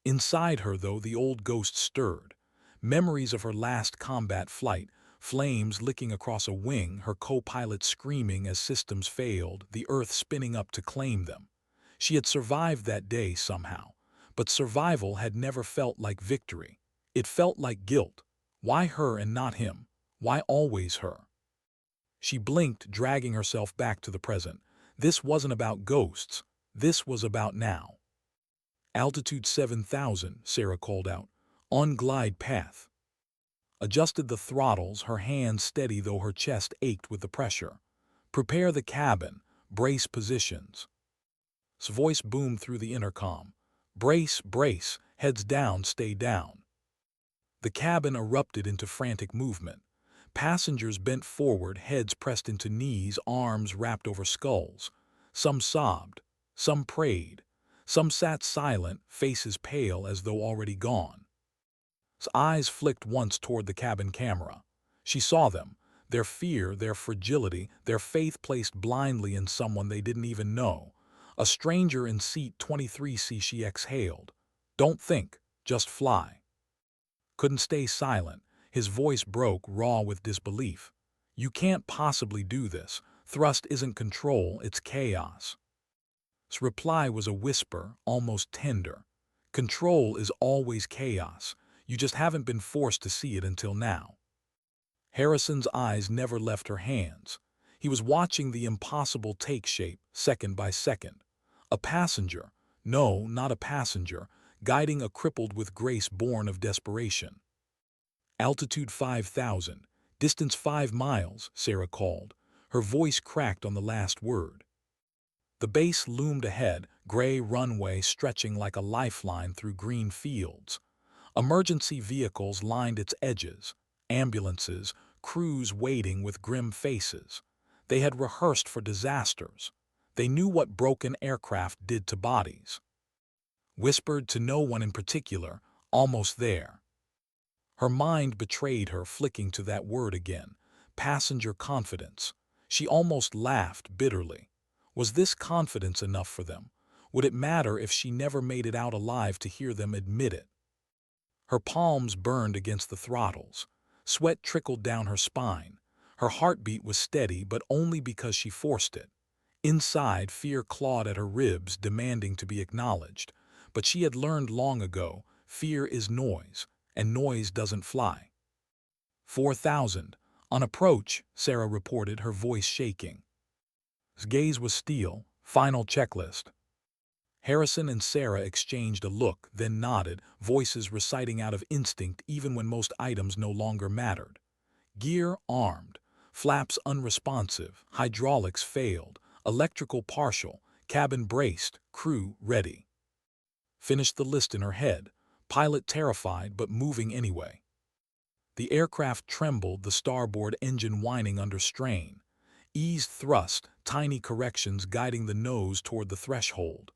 Inside her, though, the old ghost stirred. Memories of her last combat flight, flames licking across a wing, her co-pilot screaming as systems failed, the Earth spinning up to claim them. She had survived that day somehow, but survival had never felt like victory. It felt like guilt. Why her and not him? Why always her? She blinked, dragging herself back to the present. This wasn't about ghosts. This was about now. Altitude 7,000, Sarah called out. On glide path. Adjusted the throttles, her hands steady though her chest ached with the pressure. Prepare the cabin. Brace positions. His voice boomed through the intercom. Brace, brace, heads down, stay down. The cabin erupted into frantic movement. Passengers bent forward, heads pressed into knees, arms wrapped over skulls. Some sobbed. Some prayed. Some sat silent, faces pale as though already gone. His eyes flicked once toward the cabin camera. She saw them, their fear, their fragility, their faith placed blindly in someone they didn't even know. A stranger in seat 23C, she exhaled. Don't think, just fly. Couldn't stay silent. His voice broke, raw with disbelief. You can't possibly do this. Thrust isn't control, it's chaos. His reply was a whisper, almost tender. Control is always chaos. You just haven't been forced to see it until now. Harrison's eyes never left her hands. He was watching the impossible take shape, second by second. A passenger, no, not a passenger, guiding a crippled with grace born of desperation. Altitude 5,000, distance 5 miles, Sarah called. Her voice cracked on the last word. The base loomed ahead, gray runway stretching like a lifeline through green fields. Emergency vehicles lined its edges, ambulances, crews waiting with grim faces. They had rehearsed for disasters. They knew what broken aircraft did to bodies. Whispered to no one in particular, almost there. Her mind betrayed her, flicking to that word again, passenger confidence. She almost laughed bitterly. Was this confidence enough for them? Would it matter if she never made it out alive to hear them admit it? Her palms burned against the throttles. Sweat trickled down her spine. Her heartbeat was steady, but only because she forced it. Inside, fear clawed at her ribs, demanding to be acknowledged. But she had learned long ago, fear is noise, and noise doesn't fly. 4,000. On approach, Sarah reported, her voice shaking. His gaze was steel. Final checklist. Harrison and Sarah exchanged a look, then nodded, voices reciting out of instinct even when most items no longer mattered. Gear armed, flaps unresponsive, hydraulics failed, electrical partial, cabin braced, crew ready. Finished the list in her head, pilot terrified but moving anyway. The aircraft trembled, the starboard engine whining under strain. Eased thrust, tiny corrections guiding the nose toward the threshold.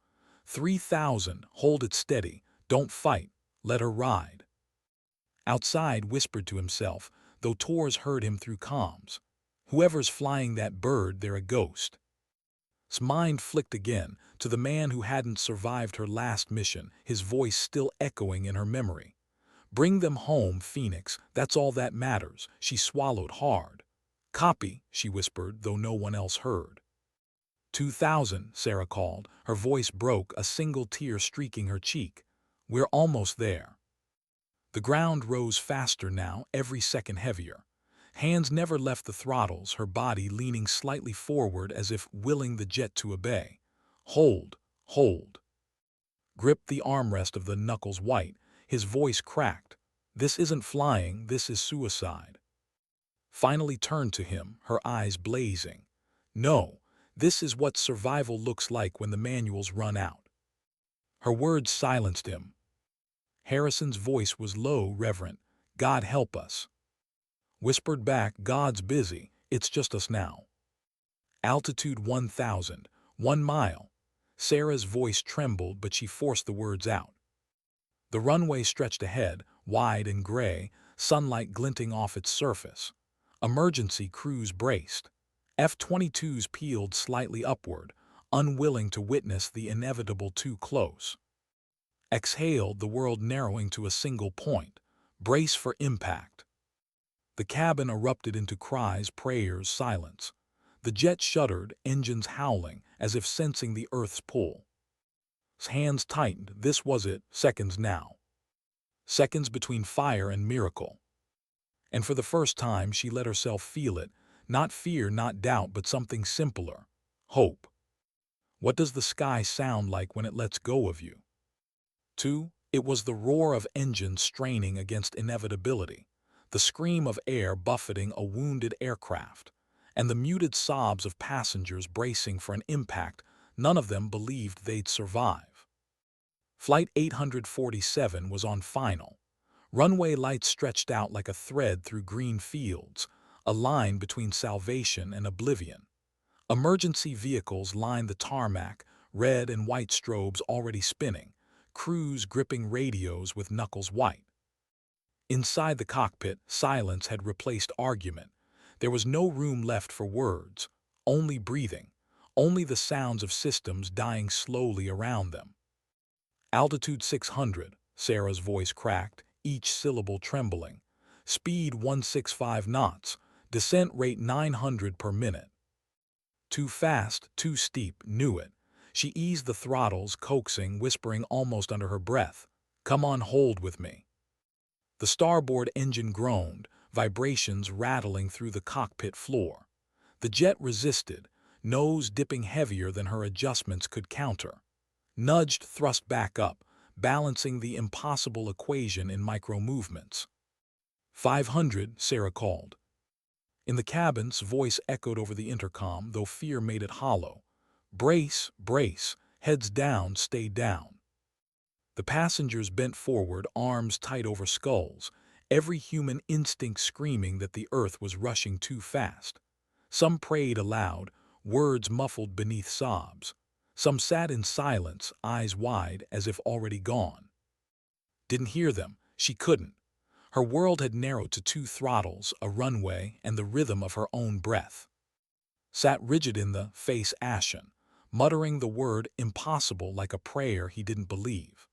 3,000, hold it steady, don't fight, let her ride. Outside whispered to himself, though Torres heard him through comms. Whoever's flying that bird, they're a ghost. His mind flicked again, to the man who hadn't survived her last mission, his voice still echoing in her memory. Bring them home, Phoenix, that's all that matters. She swallowed hard. Copy, she whispered, though no one else heard. 2,000, Sarah called. Her voice broke, a single tear streaking her cheek. We're almost there. The ground rose faster now, every second heavier. Hands never left the throttles, her body leaning slightly forward as if willing the jet to obey. Hold, hold. Gripped the armrest of the knuckles white, his voice cracked. This isn't flying, this is suicide. Finally turned to him, her eyes blazing. No, this is what survival looks like when the manuals run out. Her words silenced him. Harrison's voice was low, reverent. God help us. Whispered back, God's busy, it's just us now. Altitude 1,000, 1 mile. Sarah's voice trembled, but she forced the words out. The runway stretched ahead, wide and gray, sunlight glinting off its surface. Emergency crews braced. F-22s peeled slightly upward, unwilling to witness the inevitable too close. Exhaled, the world narrowing to a single point. Brace for impact. The cabin erupted into cries, prayers, silence. The jet shuddered, engines howling, as if sensing the Earth's pull. His hands tightened. This was it, seconds now. Seconds between fire and miracle. And for the first time, she let herself feel it. Not fear, not doubt, but something simpler. Hope. What does the sky sound like when it lets go of you? 2. It was the roar of engines straining against inevitability, the scream of air buffeting a wounded aircraft, and the muted sobs of passengers bracing for an impact none of them believed they'd survive. Flight 847 was on final. Runway lights stretched out like a thread through green fields, a line between salvation and oblivion. Emergency vehicles lined the tarmac, red and white strobes already spinning, crews gripping radios with knuckles white. Inside the cockpit, silence had replaced argument. There was no room left for words, only breathing, only the sounds of systems dying slowly around them. Altitude 600, Sarah's voice cracked, each syllable trembling. Speed 165 knots, descent rate 900 per minute. Too fast, too steep, knew it. She eased the throttles, coaxing, whispering almost under her breath, "Come on, hold with me." The starboard engine groaned, vibrations rattling through the cockpit floor. The jet resisted, nose dipping heavier than her adjustments could counter. Nudged, thrust back up, balancing the impossible equation in micro-movements. 500, Sarah called. In the cabin's voice echoed over the intercom, though fear made it hollow. Brace, brace, heads down, stay down. The passengers bent forward, arms tight over skulls, every human instinct screaming that the Earth was rushing too fast. Some prayed aloud, words muffled beneath sobs. Some sat in silence, eyes wide, as if already gone. Didn't hear them. She couldn't. Her world had narrowed to 2 throttles, a runway, and the rhythm of her own breath. Sat rigid in the face ashen, muttering the word impossible like a prayer he didn't believe.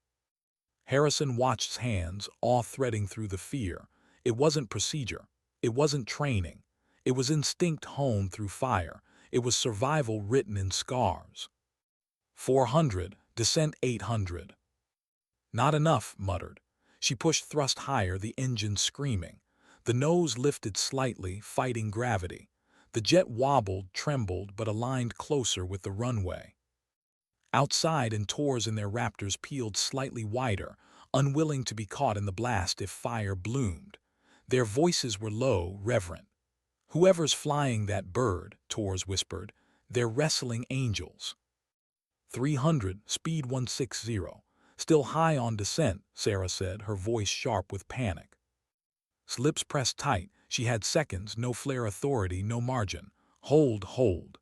Harrison watched his hands, awe threading through the fear. It wasn't procedure. It wasn't training. It was instinct honed through fire. It was survival written in scars. 400, descent 800. Not enough, muttered. She pushed thrust higher, the engine screaming. The nose lifted slightly, fighting gravity. The jet wobbled, trembled, but aligned closer with the runway. Outside, Tours in their Raptors peeled slightly wider, unwilling to be caught in the blast if fire bloomed. Their voices were low, reverent. "Whoever's flying that bird," Tours whispered, "they're wrestling angels." 300, speed 160. "Still high on descent," Sarah said, her voice sharp with panic. Lips pressed tight. She had seconds, no flare authority, no margin. "Hold, hold."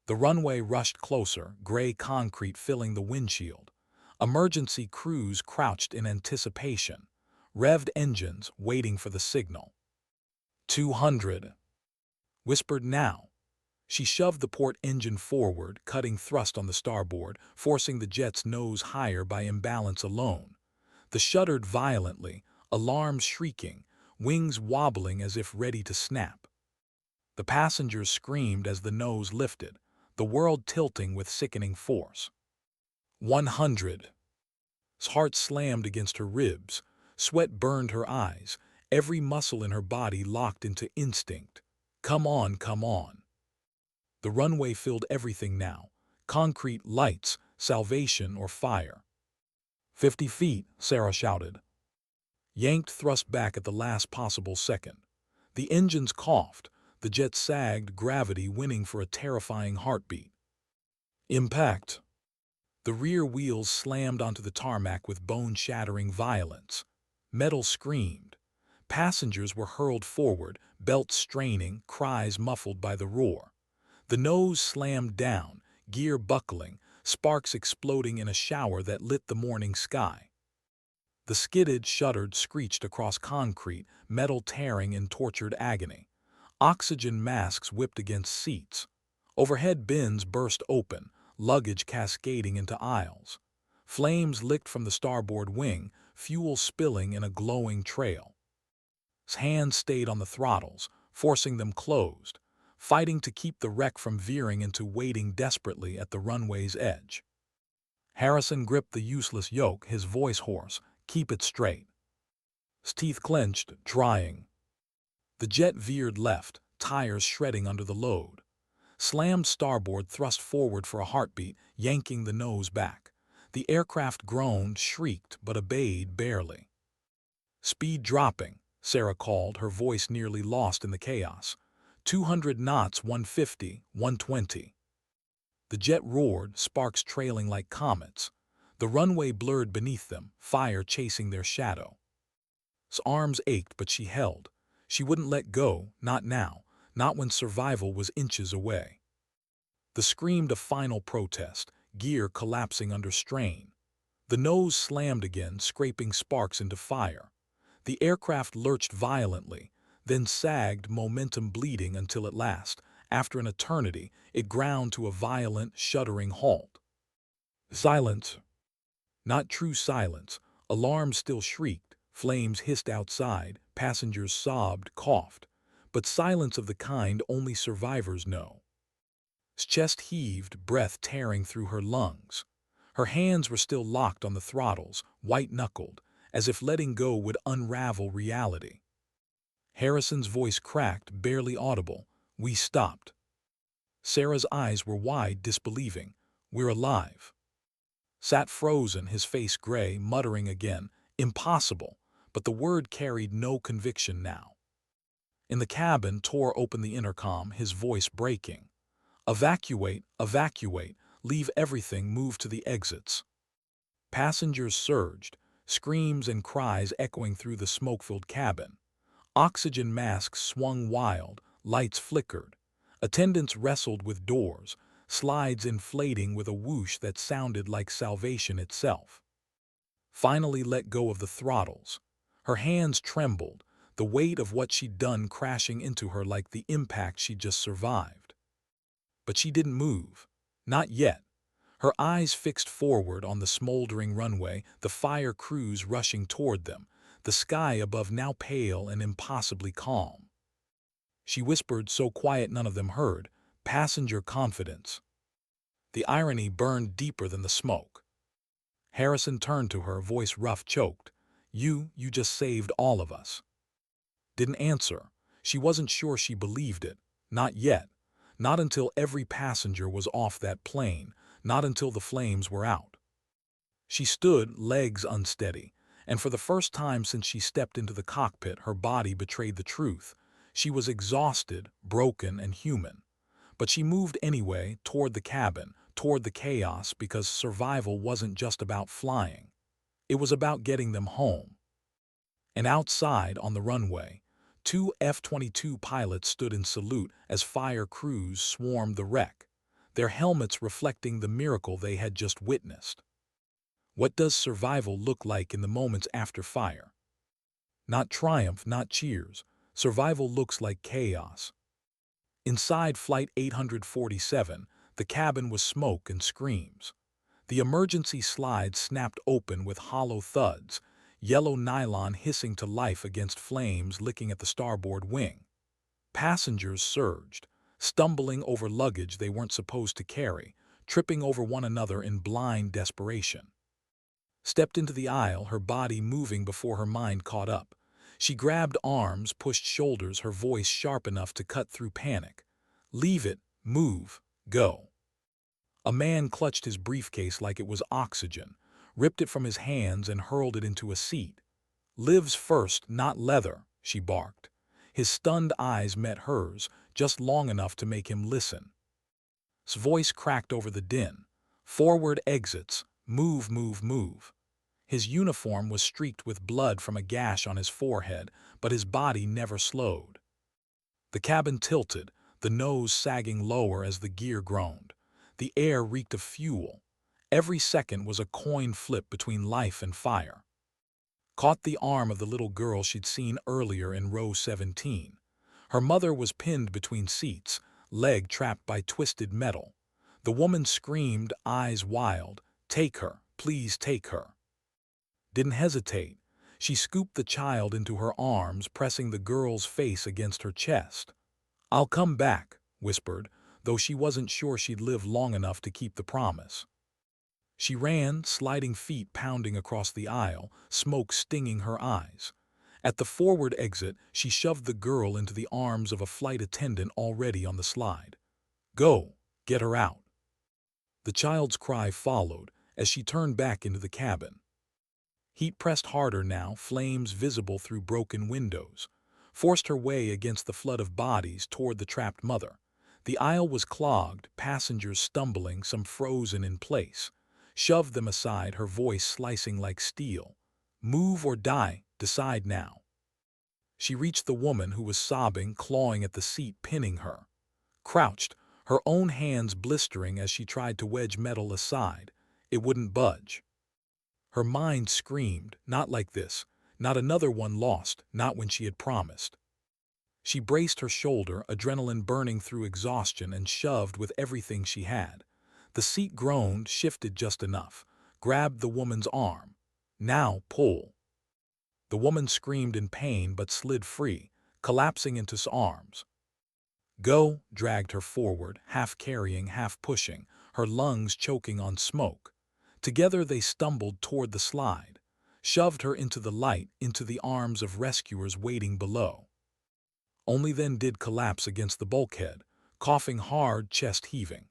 The runway rushed closer, gray concrete filling the windshield. Emergency crews crouched in anticipation. Revved engines, waiting for the signal. 200. Whispered now. She shoved the port engine forward, cutting thrust on the starboard, forcing the jet's nose higher by imbalance alone. The shuddered violently, alarms shrieking, wings wobbling as if ready to snap. The passengers screamed as the nose lifted, the world tilting with sickening force. 100. His heart slammed against her ribs, sweat burned her eyes, every muscle in her body locked into instinct. Come on, come on. The runway filled everything now. Concrete, lights, salvation or fire. 50 feet, Sarah shouted. Yanked thrust back at the last possible second. The engines coughed, the jet sagged, gravity winning for a terrifying heartbeat. Impact. The rear wheels slammed onto the tarmac with bone-shattering violence. Metal screamed. Passengers were hurled forward, belts straining, cries muffled by the roar. The nose slammed down, gear buckling, sparks exploding in a shower that lit the morning sky. The skidded, shuddered, screeched across concrete, metal tearing in tortured agony. Oxygen masks whipped against seats. Overhead bins burst open, luggage cascading into aisles. Flames licked from the starboard wing, fuel spilling in a glowing trail. His hands stayed on the throttles, forcing them closed, fighting to keep the wreck from veering into waiting desperately at the runway's edge. Harrison gripped the useless yoke, his voice hoarse. "Keep it straight." His teeth clenched, drying. The jet veered left, tires shredding under the load. Slammed starboard, thrust forward for a heartbeat, yanking the nose back. The aircraft groaned, shrieked, but obeyed barely. "Speed dropping," Sarah called, her voice nearly lost in the chaos. 200 knots, 150, 120. The jet roared, sparks trailing like comets. The runway blurred beneath them, fire chasing their shadow. His arms ached, but she held. She wouldn't let go, not now, not when survival was inches away. The screamed a final protest, gear collapsing under strain. The nose slammed again, scraping sparks into fire. The aircraft lurched violently, then sagged, momentum bleeding until at last, after an eternity, it ground to a violent, shuddering halt. Silence. Not true silence. Alarms still shrieked, flames hissed outside, passengers sobbed, coughed. But silence of the kind only survivors know. His chest heaved, breath tearing through her lungs. Her hands were still locked on the throttles, white-knuckled, as if letting go would unravel reality. Harrison's voice cracked, barely audible. "We stopped." Sarah's eyes were wide, disbelieving. "We're alive." Sat frozen, his face gray, muttering again, "Impossible," but the word carried no conviction now. In the cabin, Tor opened the intercom, his voice breaking. "Evacuate, evacuate, leave everything, move to the exits." Passengers surged, screams and cries echoing through the smoke-filled cabin. Oxygen masks swung wild, lights flickered. Attendants wrestled with doors, slides inflating with a whoosh that sounded like salvation itself. Finally let go of the throttles. Her hands trembled, the weight of what she'd done crashing into her like the impact she'd just survived. But she didn't move. Not yet. Her eyes fixed forward on the smoldering runway, the fire crews rushing toward them, the sky above now pale and impossibly calm. She whispered, so quiet none of them heard, "Passenger confidence." The irony burned deeper than the smoke. Harrison turned to her, voice rough, choked. You just saved all of us." Didn't answer. She wasn't sure she believed it. Not yet. Not until every passenger was off that plane, not until the flames were out. She stood, legs unsteady, and for the first time since she stepped into the cockpit, her body betrayed the truth. She was exhausted, broken, and human. But she moved anyway, toward the cabin, toward the chaos, because survival wasn't just about flying. It was about getting them home. And outside, on the runway, two F-22 pilots stood in salute as fire crews swarmed the wreck, their helmets reflecting the miracle they had just witnessed. What does survival look like in the moments after fire? Not triumph, not cheers. Survival looks like chaos. Inside Flight 847, the cabin was smoke and screams. The emergency slide snapped open with hollow thuds, yellow nylon hissing to life against flames licking at the starboard wing. Passengers surged, stumbling over luggage they weren't supposed to carry, tripping over one another in blind desperation. Stepped into the aisle, her body moving before her mind caught up. She grabbed arms, pushed shoulders, her voice sharp enough to cut through panic. "Leave it, move, go." A man clutched his briefcase like it was oxygen, ripped it from his hands and hurled it into a seat. "Lives first, not leather," she barked. His stunned eyes met hers, just long enough to make him listen. His voice cracked over the din. "Forward exits, move, move, move." His uniform was streaked with blood from a gash on his forehead, but his body never slowed. The cabin tilted, the nose sagging lower as the gear groaned. The air reeked of fuel. Every second was a coin flip between life and fire. Caught the arm of the little girl she'd seen earlier in row 17. Her mother was pinned between seats, leg trapped by twisted metal. The woman screamed, eyes wild, "Take her, please take her." Didn't hesitate. She scooped the child into her arms, pressing the girl's face against her chest. "I'll come back," whispered, though she wasn't sure she'd live long enough to keep the promise. She ran, sliding feet pounding across the aisle, smoke stinging her eyes. At the forward exit, she shoved the girl into the arms of a flight attendant already on the slide. "Go, get her out." The child's cry followed as she turned back into the cabin. Heat pressed harder now, flames visible through broken windows, forced her way against the flood of bodies toward the trapped mother. The aisle was clogged, passengers stumbling, some frozen in place. Shoved them aside, her voice slicing like steel. "Move or die, decide now." She reached the woman who was sobbing, clawing at the seat, pinning her. Crouched, her own hands blistering as she tried to wedge metal aside. It wouldn't budge. Her mind screamed, not like this, not another one lost, not when she had promised. She braced her shoulder, adrenaline burning through exhaustion, and shoved with everything she had. The seat groaned, shifted just enough, grabbed the woman's arm. "Now pull." The woman screamed in pain but slid free, collapsing into his arms. "Go," dragged her forward, half carrying, half pushing, her lungs choking on smoke. Together they stumbled toward the slide, shoved her into the light, into the arms of rescuers waiting below. Only then did collapse against the bulkhead, coughing hard, chest heaving.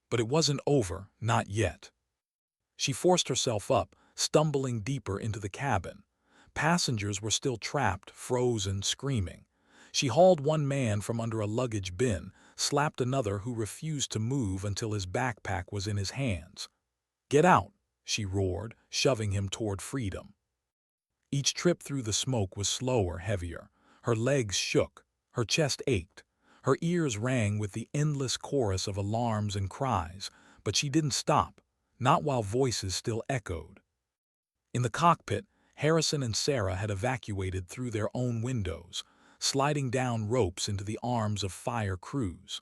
But it wasn't over, not yet. She forced herself up, stumbling deeper into the cabin. Passengers were still trapped, frozen, screaming. She hauled one man from under a luggage bin, slapped another who refused to move until his backpack was in his hands. "Get out," she roared, shoving him toward freedom. Each trip through the smoke was slower, heavier. Her legs shook, her chest ached. Her ears rang with the endless chorus of alarms and cries, but she didn't stop, not while voices still echoed. In the cockpit, Harrison and Sarah had evacuated through their own windows, sliding down ropes into the arms of fire crews.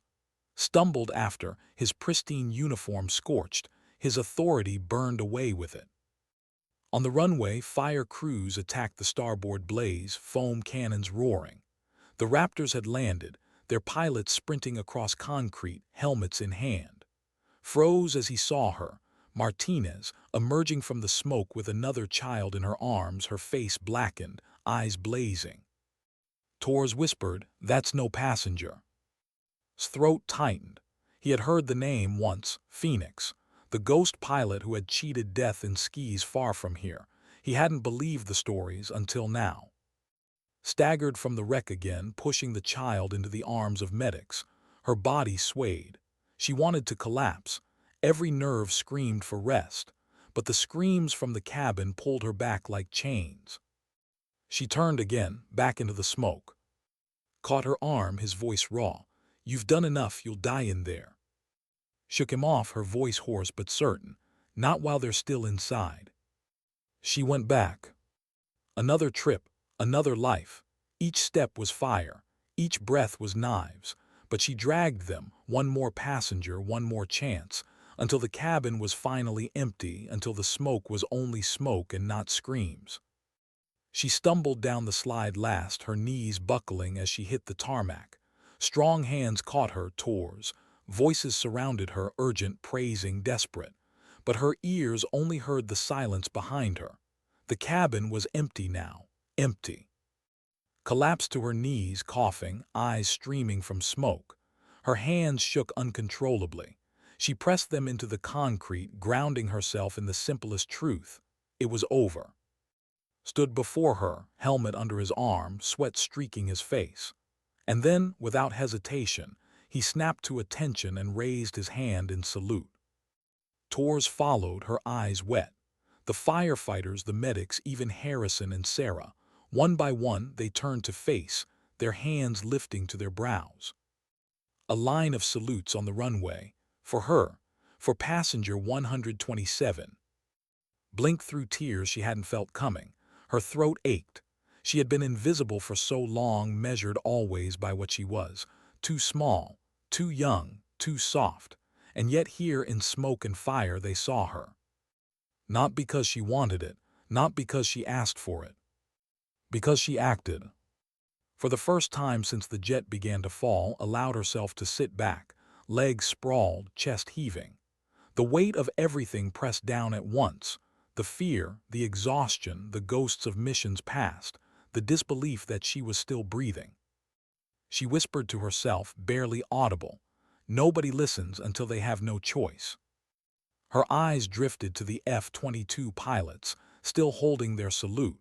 Stumbled after, his pristine uniform scorched, his authority burned away with it. On the runway, fire crews attacked the starboard blaze, foam cannons roaring. The Raptors had landed, their pilots sprinting across concrete, helmets in hand. Froze as he saw her, Martinez, emerging from the smoke with another child in her arms, her face blackened, eyes blazing. Torres whispered, "That's no passenger." His throat tightened. He had heard the name once, Phoenix, the ghost pilot who had cheated death in skis far from here. He hadn't believed the stories until now. Staggered from the wreck again, pushing the child into the arms of medics. Her body swayed. She wanted to collapse. Every nerve screamed for rest, but the screams from the cabin pulled her back like chains. She turned again, back into the smoke. Caught her arm, his voice raw. "You've done enough, you'll die in there." Shook him off, her voice hoarse but certain. "Not while they're still inside." She went back. Another trip, another life. Each step was fire, each breath was knives, but she dragged them, one more passenger, one more chance, until the cabin was finally empty, until the smoke was only smoke and not screams. She stumbled down the slide last, her knees buckling as she hit the tarmac. Strong hands caught her, Torres. Voices surrounded her, urgent, praising, desperate. But her ears only heard the silence behind her. The cabin was empty now, empty. Collapsed to her knees, coughing, eyes streaming from smoke. Her hands shook uncontrollably. She pressed them into the concrete, grounding herself in the simplest truth. It was over. Stood before her, helmet under his arm, sweat streaking his face. And then, without hesitation, he snapped to attention and raised his hand in salute. Torres followed, her eyes wet. The firefighters, the medics, even Harrison and Sarah. One by one, they turned to face, their hands lifting to their brows. A line of salutes on the runway. For her. For passenger 127. Blinked through tears she hadn't felt coming. Her throat ached. She had been invisible for so long, measured always by what she was. Too small, too young, too soft. And yet here in smoke and fire they saw her. Not because she wanted it, not because she asked for it. Because she acted. For the first time since the jet began to fall, allowed herself to sit back, legs sprawled, chest heaving. The weight of everything pressed down at once. The fear, the exhaustion, the ghosts of missions past, the disbelief that she was still breathing. She whispered to herself, barely audible, "Nobody listens until they have no choice." Her eyes drifted to the F-22 pilots, still holding their salute.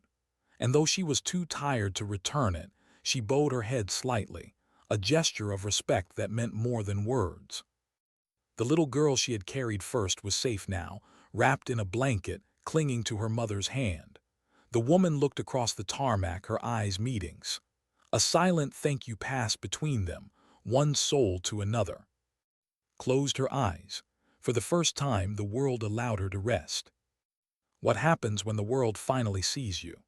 And though she was too tired to return it, she bowed her head slightly, a gesture of respect that meant more than words. The little girl she had carried first was safe now, wrapped in a blanket, clinging to her mother's hand. The woman looked across the tarmac, her eyes meeting. A silent thank you passed between them, one soul to another. Closed her eyes. For the first time, the world allowed her to rest. What happens when the world finally sees you?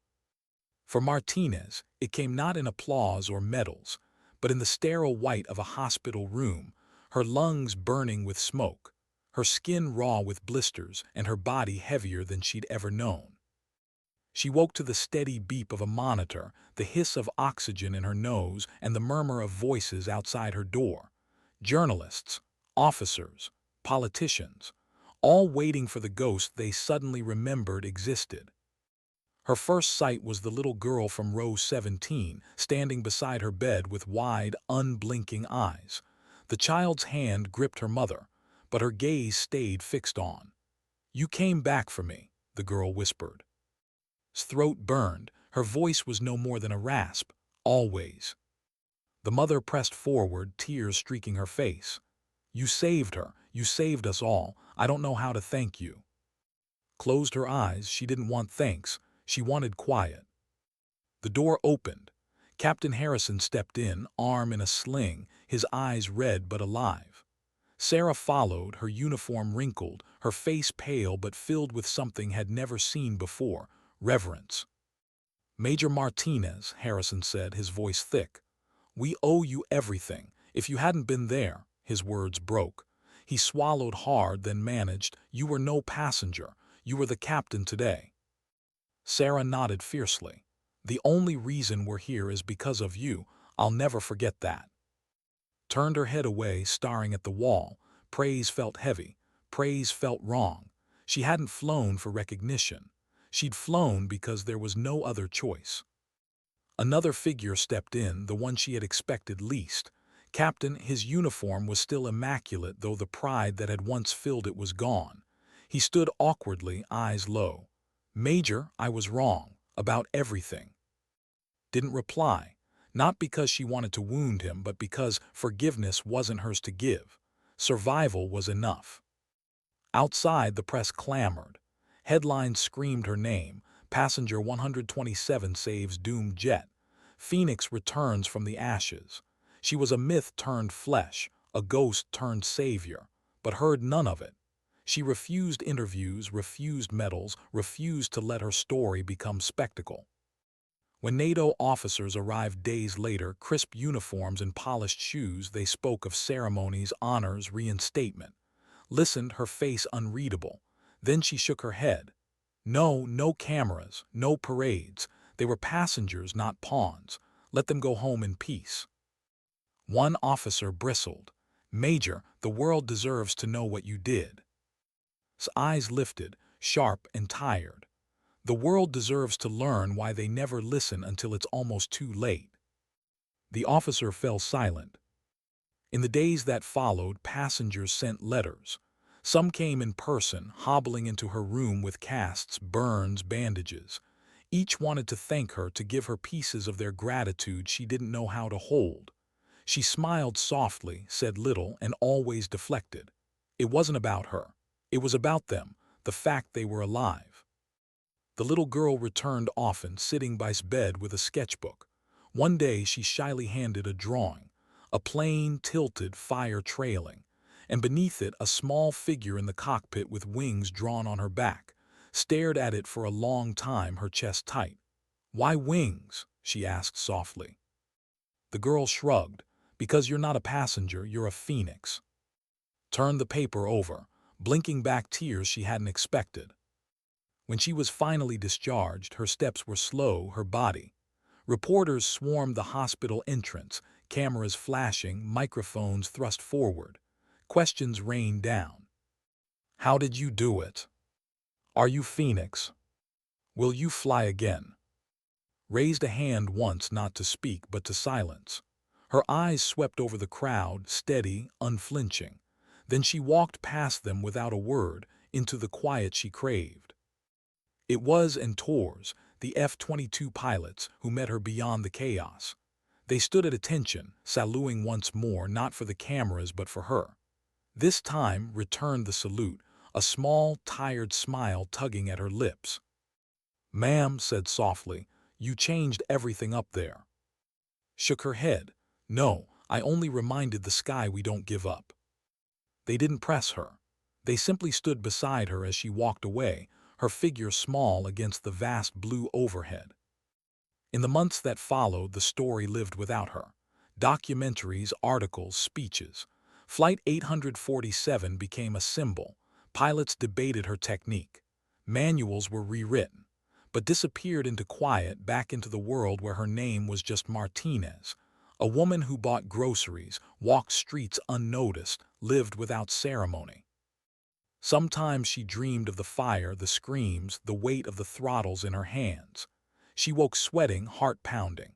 For Martinez, it came not in applause or medals, but in the sterile white of a hospital room, her lungs burning with smoke, her skin raw with blisters, and her body heavier than she'd ever known. She woke to the steady beep of a monitor, the hiss of oxygen in her nose, and the murmur of voices outside her door. Journalists, officers, politicians, all waiting for the ghost they suddenly remembered existed. Her first sight was the little girl from row 17, standing beside her bed with wide, unblinking eyes. The child's hand gripped her mother, but her gaze stayed fixed on. "You came back for me," the girl whispered. His throat burned, her voice was no more than a rasp. "Always." The mother pressed forward, tears streaking her face. "You saved her, you saved us all. I don't know how to thank you." Closed her eyes, she didn't want thanks, she wanted quiet. The door opened. Captain Harrison stepped in, arm in a sling, his eyes red but alive. Sarah followed, her uniform wrinkled, her face pale but filled with something had never seen before, reverence. "Major Martinez," Harrison said, his voice thick. "We owe you everything. If you hadn't been there," his words broke. He swallowed hard, then managed, "You were no passenger. You were the captain today." Sarah nodded fiercely. "The only reason we're here is because of you. I'll never forget that." Turned her head away, staring at the wall. Praise felt heavy. Praise felt wrong. She hadn't flown for recognition. She'd flown because there was no other choice. Another figure stepped in, the one she had expected least. Captain, his uniform was still immaculate, though the pride that had once filled it was gone. He stood awkwardly, eyes low. "Major, I was wrong. About everything." Didn't reply. Not because she wanted to wound him, but because forgiveness wasn't hers to give. Survival was enough. Outside, the press clamored. Headlines screamed her name. Passenger 127 saves doomed jet. Phoenix returns from the ashes. She was a myth turned flesh, a ghost turned savior, but heard none of it. She refused interviews, refused medals, refused to let her story become spectacle. When NATO officers arrived days later, crisp uniforms and polished shoes, they spoke of ceremonies, honors, reinstatement. Listened, her face unreadable. Then she shook her head. No, no cameras, no parades. They were passengers, not pawns. Let them go home in peace. One officer bristled. "Major, the world deserves to know what you did." His eyes lifted, sharp and tired. The world deserves to learn why they never listen until it's almost too late. The officer fell silent. In the days that followed, passengers sent letters. Some came in person, hobbling into her room with casts, burns, bandages. Each wanted to thank her, to give her pieces of their gratitude she didn't know how to hold. She smiled softly, said little, and always deflected. It wasn't about her. It was about them, the fact they were alive. The little girl returned often, sitting by his bed with a sketchbook. One day she shyly handed a drawing, a plane tilted, fire trailing, and beneath it a small figure in the cockpit with wings drawn on her back, stared at it for a long time, her chest tight. "Why wings?" she asked softly. The girl shrugged. "Because you're not a passenger, you're a phoenix." Turned the paper over, blinking back tears she hadn't expected. When she was finally discharged, her steps were slow, her body. Reporters swarmed the hospital entrance, cameras flashing, microphones thrust forward. Questions rained down. "How did you do it? Are you Phoenix? Will you fly again?" Raised a hand once, not to speak but to silence. Her eyes swept over the crowd, steady, unflinching. Then she walked past them without a word, into the quiet she craved. It was and tours, the F-22 pilots, who met her beyond the chaos. They stood at attention, saluting once more, not for the cameras but for her. This time returned the salute, a small, tired smile tugging at her lips. "Ma'am," said softly, "you changed everything up there." Shook her head. "No, I only reminded the sky we don't give up." They didn't press her. They simply stood beside her as she walked away, her figure small against the vast blue overhead. In the months that followed, the story lived without her. Documentaries, articles, speeches. Flight 847 became a symbol. Pilots debated her technique. Manuals were rewritten, but disappeared into quiet, back into the world where her name was just Martinez. A woman who bought groceries, walked streets unnoticed, lived without ceremony. Sometimes she dreamed of the fire, the screams, the weight of the throttles in her hands. She woke sweating, heart pounding.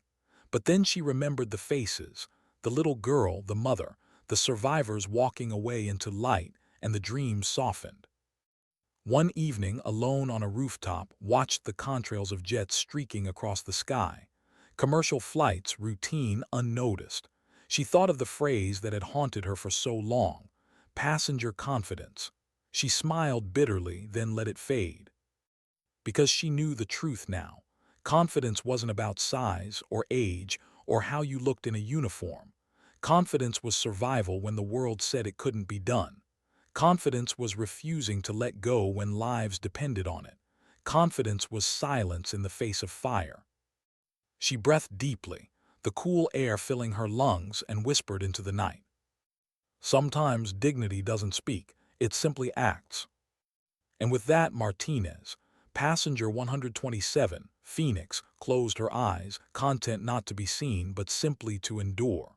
But then she remembered the faces, the little girl, the mother, the survivors walking away into light, and the dreams softened. One evening, alone on a rooftop, watched the contrails of jets streaking across the sky. Commercial flights, routine, unnoticed. She thought of the phrase that had haunted her for so long, passenger confidence. She smiled bitterly, then let it fade. Because she knew the truth now. Confidence wasn't about size or age or how you looked in a uniform. Confidence was survival when the world said it couldn't be done. Confidence was refusing to let go when lives depended on it. Confidence was silence in the face of fire. She breathed deeply, the cool air filling her lungs, and whispered into the night. Sometimes dignity doesn't speak, it simply acts. And with that, Martinez, passenger 127, Phoenix, closed her eyes, content not to be seen but simply to endure.